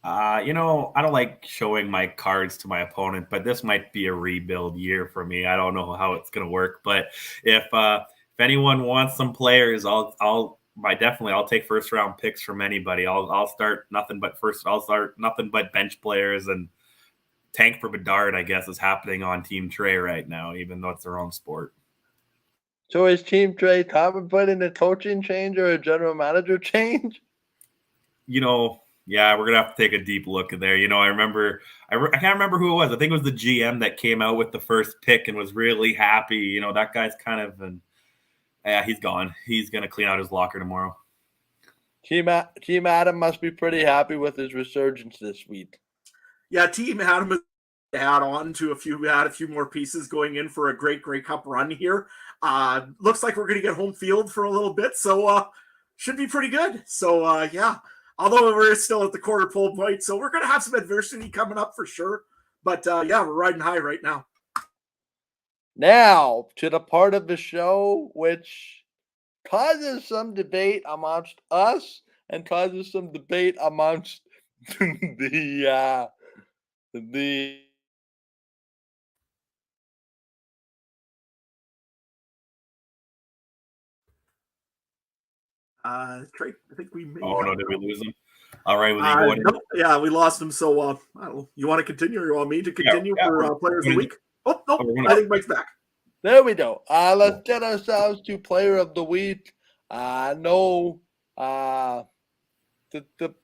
I don't like showing my cards to my opponent, but this might be a rebuild year for me. I don't know how it's going to work, but if anyone wants some players, I'll take first round picks from anybody. I'll start nothing but bench players, and tank for Bedard, I guess, is happening on Team Trey right now, even though it's their own sport. So is Team Trey contemplating a coaching change or a general manager change? Yeah, we're gonna have to take a deep look at there. I can't remember who it was. I think it was the GM that came out with the first pick and was really happy. That guy's kind of he's gone. He's gonna clean out his locker tomorrow. Team Adam must be pretty happy with his resurgence this week. Yeah, Team Adam is add on to a few more pieces going in for a great Cup run here. Looks like we're going to get home field for a little bit, so should be pretty good. So although we're still at the quarter pole point, so we're going to have some adversity coming up for sure. But we're riding high right now. Now to the part of the show which causes some debate amongst us and causes some debate amongst the Trey, I think we may. Oh no, did we lose him? All right, no, yeah, we lost him. So I don't know, you want to continue, or you want me to continue for Players of the Week? Oh no, I think Mike's back. There we go. Let's get ourselves to Player of the Week. The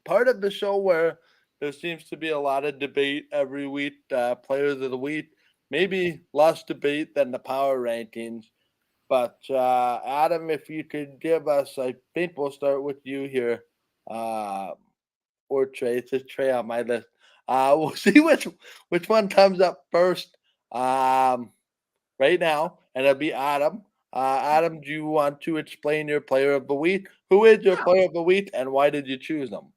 part of the show where there seems to be a lot of debate every week, Players of the Week, maybe less debate than the power rankings. But Adam, if you could give us, I think we'll start with you here, uh, or Trey. It says Trey on my list. We'll see which one comes up first. Right now, and it'll be Adam. Adam, do you want to explain your player of the week? Who is your Yeah, player of the week, and why did you choose them?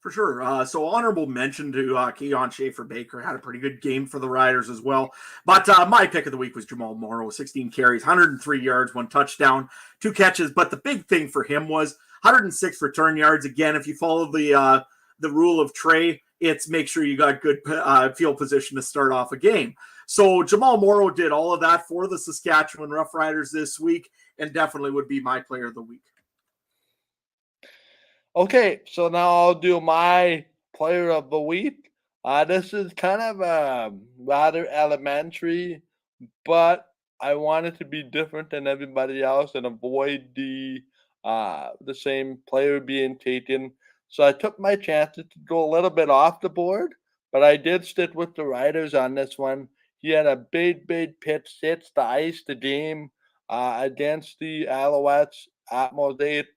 for sure. So honorable mention to Keon Schaefer-Baker. Had a pretty good game for the Riders as well. But my pick of the week was Jamal Morrow. 16 carries, 103 yards, 1 touchdown, 2 catches. But the big thing for him was 106 return yards. Again, if you follow the rule of Trey, it's make sure you got good field position to start off a game. So Jamal Morrow did all of that for the Saskatchewan Roughriders this week, and definitely would be my player of the week. Okay, so now I'll do my player of the week. This is kind of rather elementary, but I wanted to be different than everybody else and avoid the same player being taken. So I took my chances to go a little bit off the board, but I did stick with the Riders on this one. He had a big pitch hits to ice the game against the Alouettes at Mosaic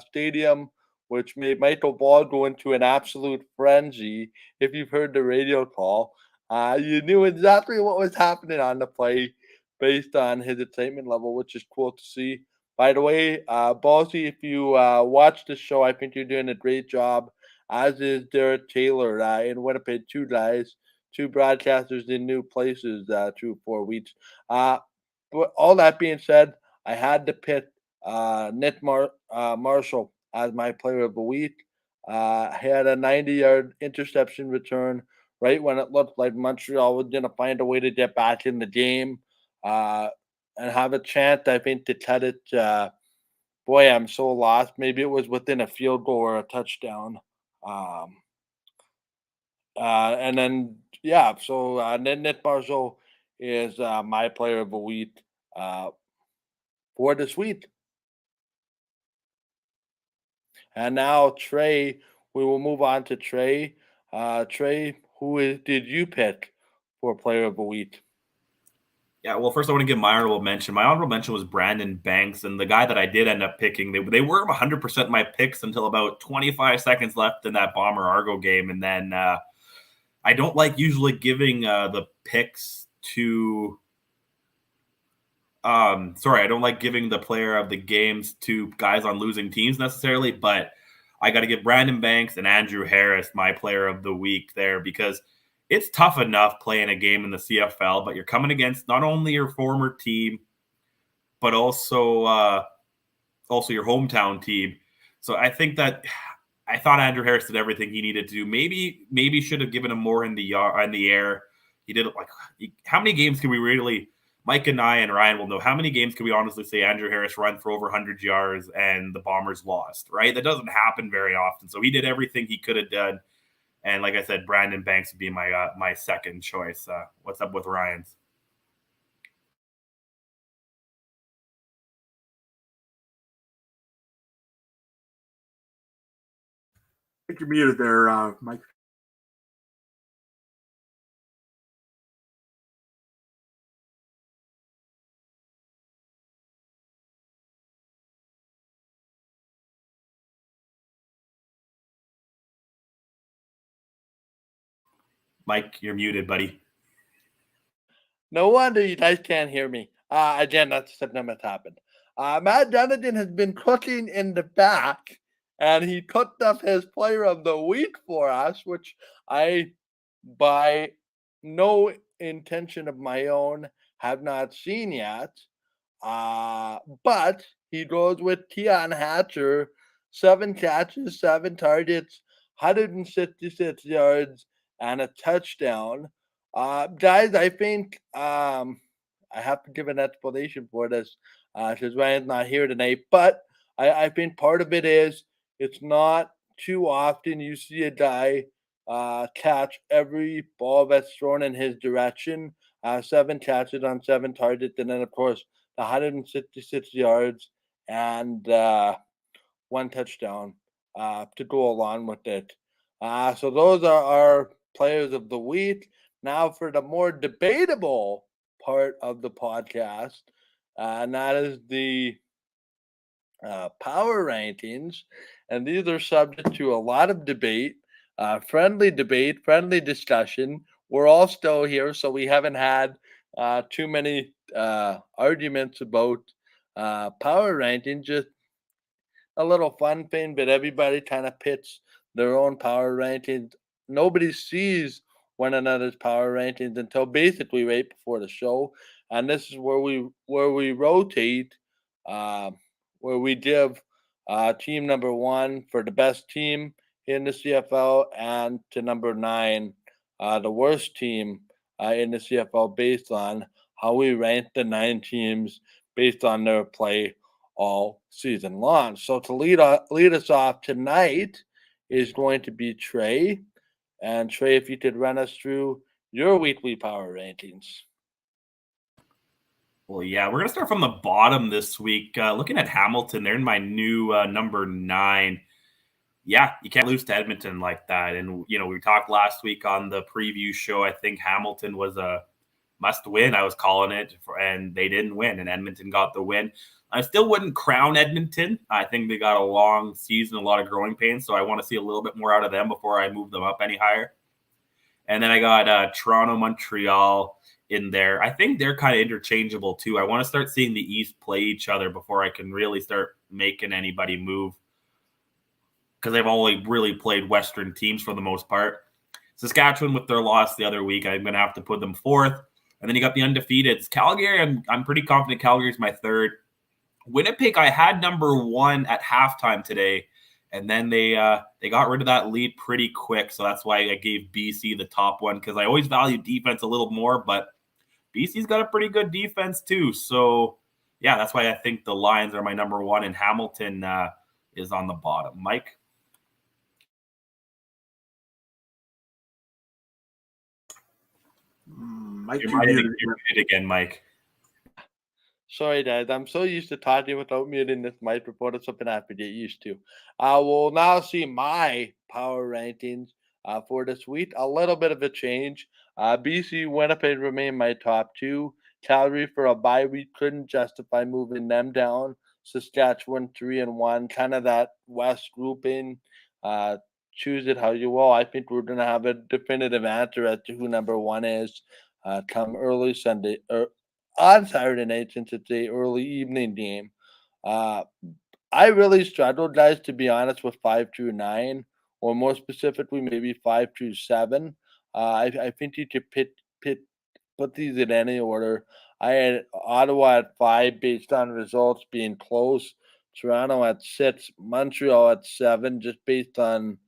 Stadium, which made Michael Ball go into an absolute frenzy. If you've heard the radio call, you knew exactly what was happening on the play based on his excitement level, which is cool to see. By the way, Ballsy, if you watch the show, I think you're doing a great job, as is Derek Taylor in Winnipeg. Two guys, two broadcasters in new places through 4 weeks. Uh, but all that being said, I had to pick Marshall as my player of the week. Had a 90-yard interception return right when it looked like Montreal was going to find a way to get back in the game uh, and have a chance, I think, to cut it. Boy, I'm so lost. Maybe it was within a field goal or a touchdown. Um, and then, yeah, so Nick Marshall is my player of the week uh, for this week. And now, Trey, we will move on to Trey. Trey, did you pick for player of the week? Yeah, well, first I want to give my honorable mention. My honorable mention was Brandon Banks, and the guy that I did end up picking. They were 100% my picks until about 25 seconds left in that Bomber Argo game, and then I don't like usually giving the picks to. Sorry, I don't like giving the player of the games to guys on losing teams necessarily, but I got to give Brandon Banks and Andrew Harris my player of the week there because it's tough enough playing a game in the CFL, but you're coming against not only your former team, but also your hometown team. So I think that I thought Andrew Harris did everything he needed to do. Maybe should have given him more in the air. He did it like how many games can we really? Mike and I and Ryan will know how many games can we honestly say Andrew Harris run for over 100 yards and the Bombers lost, right? That doesn't happen very often. So he did everything he could have done. And like I said, Brandon Banks would be my second choice. What's up with Ryan's? I think you're muted there, Mike. Mike, you're muted, buddy. No wonder you guys can't hear me. Again, that's something that's happened. Matt Dunnigan has been cooking in the back, and he cooked up his player of the week for us, which I, by no intention of my own, have not seen yet. But he goes with Keon Hatcher, 7 catches, 7 targets, 166 yards, and a touchdown. Guys, I think I have to give an explanation for this because Ryan's not here tonight. But I think part of it is it's not too often you see a guy catch every ball that's thrown in his direction. 7 catches on 7 targets, and then of course 166 yards and 1 touchdown to go along with it. So those are our players of the week. Now for the more debatable part of the podcast, and that is the power rankings. And these are subject to a lot of debate, friendly debate, friendly discussion. We're all still here, so we haven't had too many arguments about power rankings. Just a little fun thing, but everybody kind of pits their own power rankings. Nobody sees one another's power rankings until basically right before the show, and this is where we rotate, uh, where we give team number one for the best team in the CFL, and to number nine, the worst team in the CFL, based on how we rank the nine teams based on their play all season long. So to lead us off tonight is going to be Trey. And Trey, if you could run us through your weekly power rankings. Well, yeah, we're gonna start from the bottom this week. Looking at Hamilton, they're in my new number 9. Yeah, you can't lose to Edmonton like that. And we talked last week on the preview show. I think Hamilton was a must win. I was calling it, and they didn't win, and Edmonton got the win. I still wouldn't crown Edmonton. I think they got a long season, a lot of growing pains, so I want to see a little bit more out of them before I move them up any higher. And then I got Toronto, Montreal in there. I think they're kind of interchangeable too. I want to start seeing the East play each other before I can really start making anybody move, because they've only really played Western teams for the most part. Saskatchewan, with their loss the other week, I'm going to have to put them 4th. And then you got the undefeateds. Calgary, I'm pretty confident Calgary's my 3rd. Winnipeg, I had number 1 at halftime today, and then they got rid of that lead pretty quick. So that's why I gave BC the top one, because I always value defense a little more, but BC's got a pretty good defense too. So yeah, that's why I think the Lions are my number 1, and Hamilton is on the bottom. Mike? Mike, You're muted again, Mike. Sorry, guys. I'm so used to talking without muting this microphone. It's something I have to get used to. We'll now see my power rankings for this week. A little bit of a change. BC, Winnipeg remain my top 2. Calgary, for a bye week, couldn't justify moving them down. Saskatchewan 3-1, kind of that West grouping. Choose it how you will. I think we're going to have a definitive answer as to who number 1 is come early Sunday, or on Saturday night, since it's a early evening game. Uh, I really struggled, guys, to be honest, with 5 through 9, or more specifically, maybe 5 through 7. I think you could put these in any order. I had Ottawa at 5 based on results being close, Toronto at 6, Montreal at 7, just based on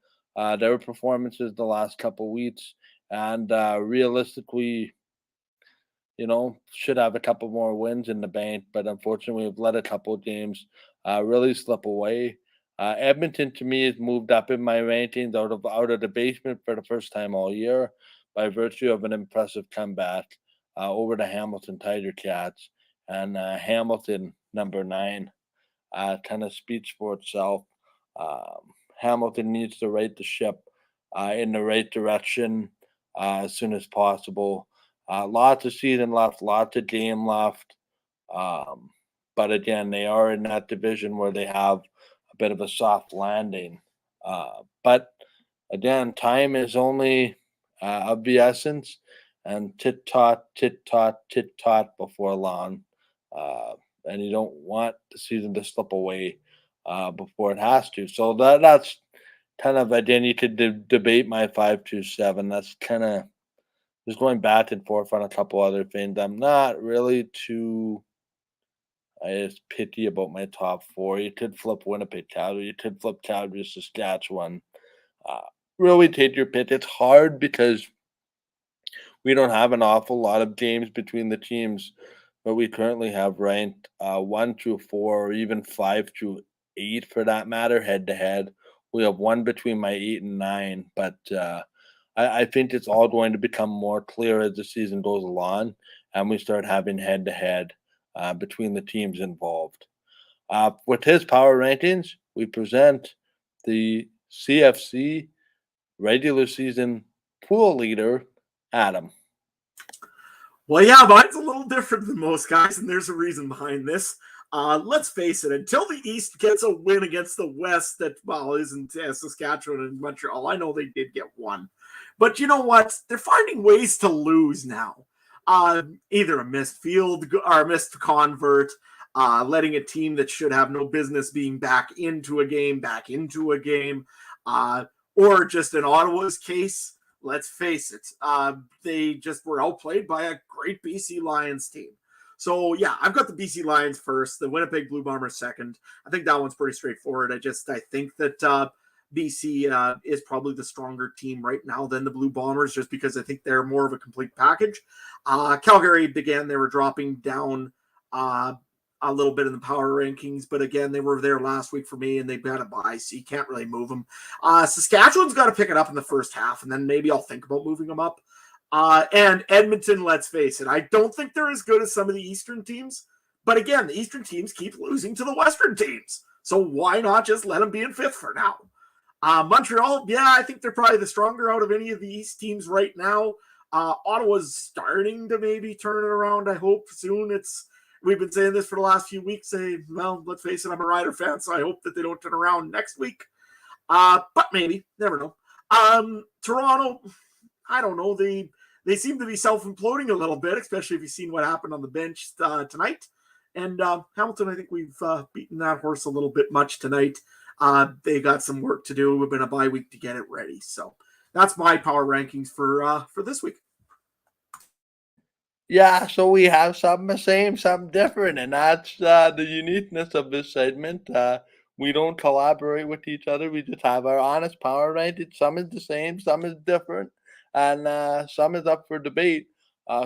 their performances the last couple weeks, and realistically, should have a couple more wins in the bank, but unfortunately, we've let a couple of games really slip away. Edmonton, to me, has moved up in my rankings out of the basement for the first time all year, by virtue of an impressive comeback over the Hamilton Tiger Cats, and Hamilton number 9 kind of speaks for itself. Hamilton needs to right the ship in the right direction as soon as possible. Lots of season left, lots of game left. Um, but again, they are in that division where they have a bit of a soft landing. But again, time is only of the essence, and tit tot, tit tot, tit tot before long. And you don't want the season to slip away before it has to. So that's kind of, I didn't need to debate my 5-7. That's kind of just going back and forth on a couple other things. I'm not really too, I just pity about my top 4. You could flip Winnipeg, Calgary. You could flip Calgary, Saskatchewan. Uh, really take your pick. It's hard because we don't have an awful lot of games between the teams, but we currently have ranked 1 through 4, or even 5 through 8 for that matter, head to head. We have one between my 8 and 9, but I think it's all going to become more clear as the season goes along, and we start having head to head between the teams involved. With his power rankings, we present the CFC regular season pool leader, Adam. Well, yeah, mine's a little different than most guys, and there's a reason behind this. Let's face it, until the East gets a win against the West that, well, isn't Saskatchewan and Montreal, I know they did get one. But you know what? They're finding ways to lose now. Either a missed field or a missed convert, letting a team that should have no business being back into a game, or just in Ottawa's case, let's face it, they just were outplayed by a great BC Lions team. So yeah, I've got the BC Lions first, the Winnipeg Blue Bombers second. I think that one's pretty straightforward. I think that BC is probably the stronger team right now than the Blue Bombers, just because I think they're more of a complete package. Calgary, again, they were dropping down a little bit in the power rankings, but again, they were there last week for me, and they've got a bye, so you can't really move them. Saskatchewan's got to pick it up in the first half, and then maybe I'll think about moving them up. And Edmonton, let's face it, I don't think they're as good as some of the Eastern teams, but again, the Eastern teams keep losing to the Western teams, so why not just let them be in fifth for now? Montreal, yeah, I think they're probably the stronger out of any of the East teams right now. Ottawa's starting to maybe turn it around. I hope soon. We've been saying this for the last few weeks. Well, let's face it, I'm a Rider fan, so I hope that they don't turn around next week. But maybe, never know. Toronto, I don't know. They seem to be self-imploding a little bit, especially if you've seen what happened on the bench tonight. And Hamilton, I think we've beaten that horse a little bit much tonight. They got some work to do. We've been a bye week to get it ready. So that's my power rankings for this week. Yeah, so we have something the same, something different, and that's the uniqueness of this segment. We don't collaborate with each other. We just have our honest power rankings. Some is the same, some is different, and some is up for debate.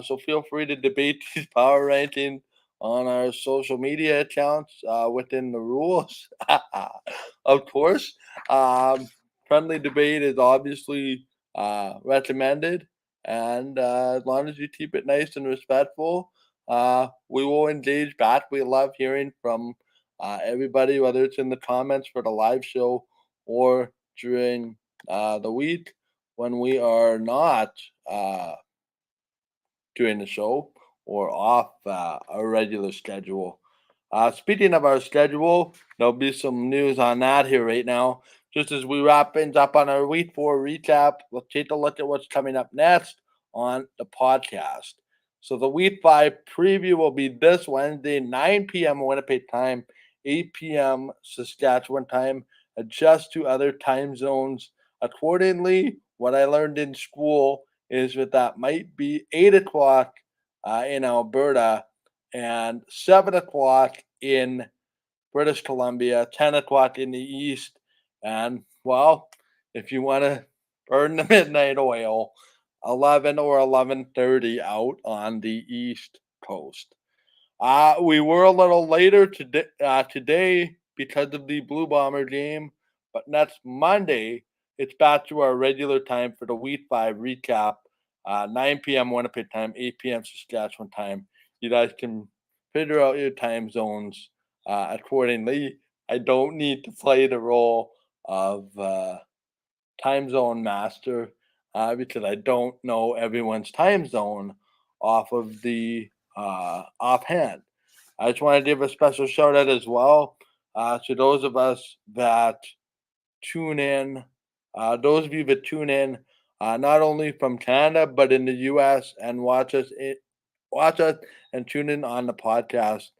So feel free to debate these power rankings on our social media accounts within the rules, of course. Friendly debate is obviously recommended. And as long as you keep it nice and respectful, we will engage back. We love hearing from everybody, whether it's in the comments for the live show or during the week when we are not doing the show or off our regular schedule. Speaking of our schedule, there'll be some news on that here right now. Just as we wrap things up on our week 4 recap, let's take a look at what's coming up next on the podcast. So the week 5 preview will be this Wednesday, 9 p.m. Winnipeg time, 8 p.m. Saskatchewan time. Adjust to other time zones accordingly. What I learned in school is that might be 8 o'clock in Alberta and 7 o'clock in British Columbia, 10 o'clock in the East. And, well, if you want to burn the midnight oil, 11 or 11:30 out on the East Coast. We were a little later today because of the Blue Bomber game, but next Monday, it's back to our regular time for the Week 5 recap, 9 p.m. Winnipeg time, 8 p.m. Saskatchewan time. You guys can figure out your time zones accordingly. I don't need to play the role of time zone master because I don't know everyone's time zone off of the offhand. I just want to give a special shout out as well to those of us that tune in, those of you that tune in not only from Canada but in the U.S. and watch us and tune in on the podcast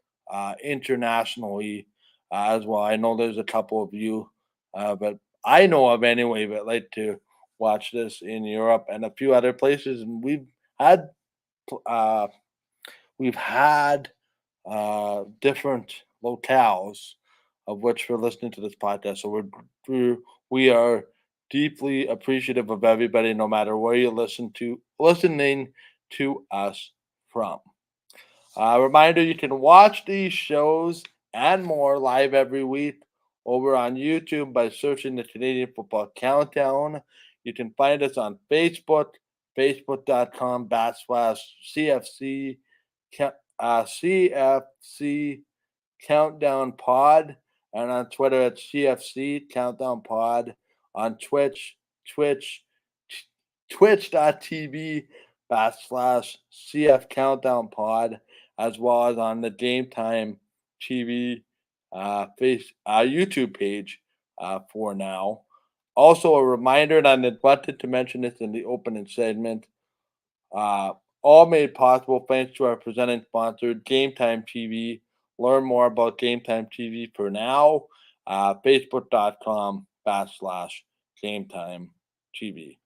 internationally as well. I know there's a couple of you, but I know of anyway that like to watch this in Europe and a few other places, and had uh, we've had different locales of which we're listening to this podcast. So we are deeply appreciative of everybody, no matter where you listening to us from. Reminder: you can watch these shows and more live every week over on YouTube by searching the Canadian Football Countdown. You can find us on Facebook, facebook.com/CFC CFC Countdown Pod, and on Twitter at CFC Countdown Pod, on twitch.tv /CF Countdown Pod, as well as on the Game Time TV YouTube page for now. Also, a reminder, and I neglected to mention this in the opening segment, all made possible thanks to our presenting sponsor, Game Time TV. Learn more about Game Time TV for now, facebook.com/Game Time TV. If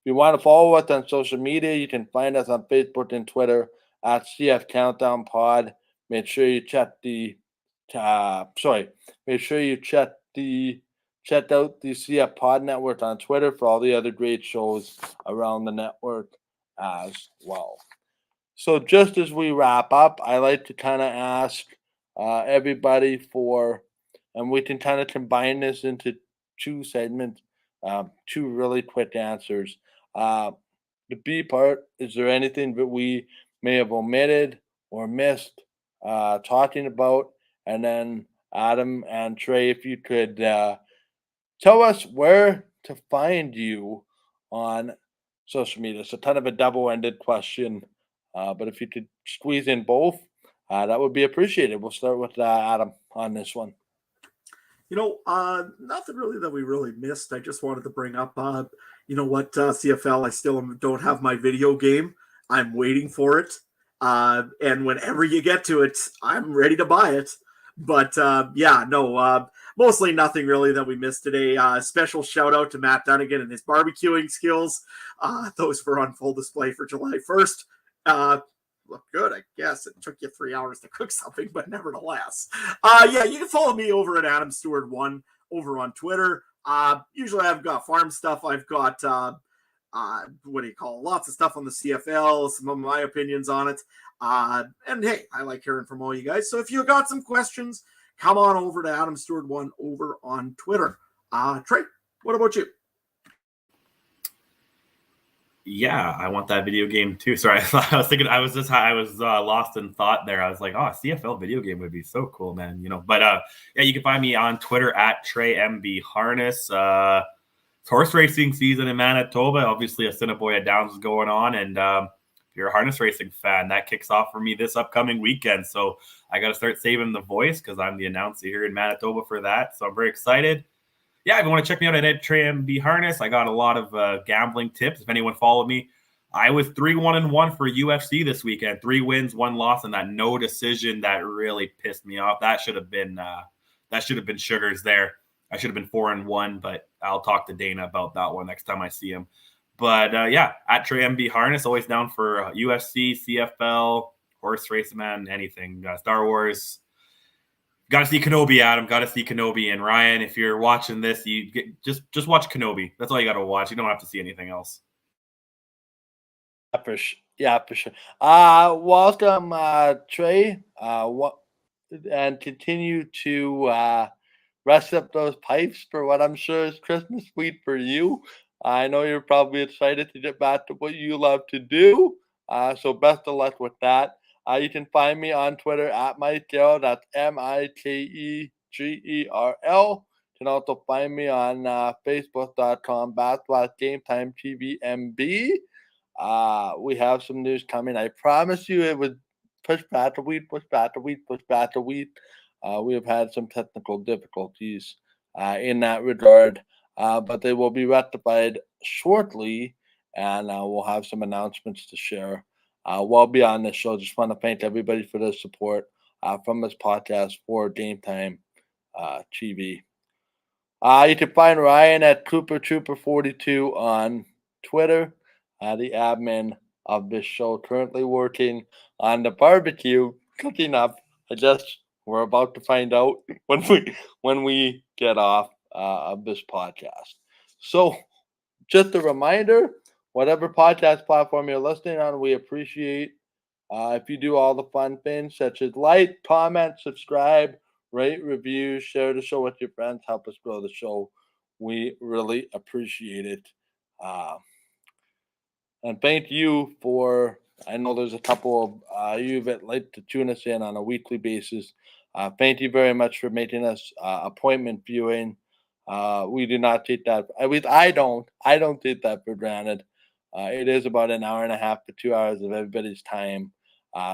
you want to follow us on social media, you can find us on Facebook and Twitter at CF Countdown Pod. Make sure you check check out the CF Pod Network on Twitter for all the other great shows around the network as well. So just as we wrap up, I like to kind of ask everybody and we can kind of combine this into two segments, two really quick answers. The B part, is there anything that we may have omitted or missed talking about? And then Adam and Trey, if you could tell us where to find you on social media. It's a kind of a double-ended question, but if you could squeeze in both, that would be appreciated. We'll start with Adam on this one. Nothing really that we really missed. I just wanted to bring up, CFL, I still don't have my video game. I'm waiting for it. And whenever you get to it, I'm ready to buy it. But mostly nothing really that we missed today. Special shout out to Matt Dunnigan and his barbecuing skills. Those were on full display for July 1st. Look good, I guess. It took you 3 hours to cook something, but nevertheless. You can follow me over at Adam Stewart 1 over on Twitter. Usually I've got farm stuff. I've got lots of stuff on the CFL, some of my opinions on it. And hey, I like hearing from all you guys. So if you got some questions, come on over to Adam Stewart 1 over on Twitter. Trey, what about you? Yeah, I want that video game too. Sorry, I was lost in thought there. I was like, oh, CFL video game would be so cool, man. But you can find me on Twitter at TreyMBHarness. Horse racing season in Manitoba. Obviously, Assiniboia Downs is going on, and if you're a harness racing fan, that kicks off for me this upcoming weekend. So I got to start saving the voice because I'm the announcer here in Manitoba for that. So I'm very excited. Yeah, if you want to check me out at Trey MB Harness, I got a lot of gambling tips. If anyone followed me, I was 3-1-1 for UFC this weekend. 3 wins, 1 loss, and that no decision that really pissed me off. That should have been sugars there. I should have been 4-1, but I'll talk to Dana about that one next time I see him. But at Trey MB Harness, always down for UFC, CFL, horse race, man, anything. Star Wars. Got to see Kenobi, Adam. Got to see Kenobi. And Ryan, if you're watching this, just watch Kenobi. That's all you got to watch. You don't have to see anything else. For sure. Welcome, Trey. And continue to rest up those pipes for what I'm sure is Christmas week for you. I know you're probably excited to get back to what you love to do. So best of luck with that. You can find me on Twitter at MikeGerl. That's MikeGerl. You can also find me on Facebook.com/GameTimeTVMB. We have some news coming. I promise you it was push back a week. We have had some technical difficulties in that regard, but they will be rectified shortly, and we'll have some announcements to share while beyond this show. Just want to thank everybody for their support from this podcast for Game Time TV. You can find Ryan at CooperTrooper42 on Twitter, the admin of this show, currently working on the barbecue, cooking up. I guess we're about to find out when we get off of this podcast. So just a reminder, whatever podcast platform you're listening on, we appreciate if you do all the fun things such as like, comment, subscribe, rate, review, share the show with your friends, help us grow the show. We really appreciate it. And thank you I know there's a couple of you that like to tune us in on a weekly basis. Thank you very much for making us appointment viewing. We do not take that. At least I don't take that for granted. It is about an hour and a half to 2 hours of everybody's time.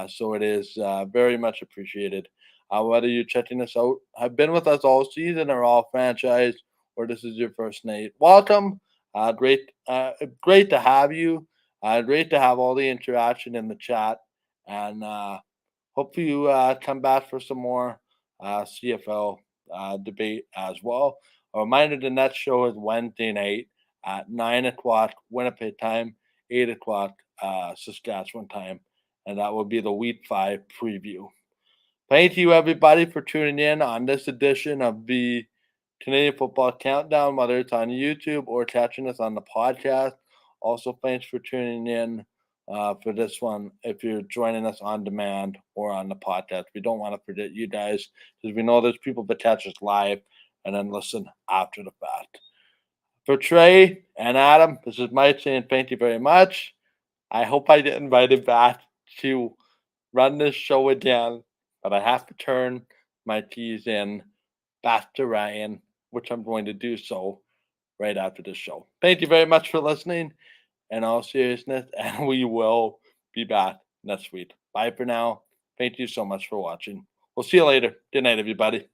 So it is very much appreciated. Whether you're checking us out, have been with us all season or all franchise, or this is your first night, welcome. Great to have you. Great to have all the interaction in the chat, and hope you come back for some more CFL debate as well. A reminder: the next show is Wednesday night at 9 o'clock Winnipeg time, 8 o'clock Saskatchewan time, and that will be the Week 5 preview. Thank you, everybody, for tuning in on this edition of the Canadian Football Countdown, whether it's on YouTube or catching us on the podcast. Also, thanks for tuning in for this one if you're joining us on demand or on the podcast. We don't want to forget you guys because we know there's people that catch us live and then listen after the fact. For Trey and Adam, this is Mike saying thank you very much. I hope I get invited back to run this show again, but I have to turn my keys in back to Ryan, which I'm going to do so right after this show. Thank you very much for listening. In all seriousness, and we will be back next week. Bye for now. Thank you so much for watching. We'll see you later. Good night, everybody.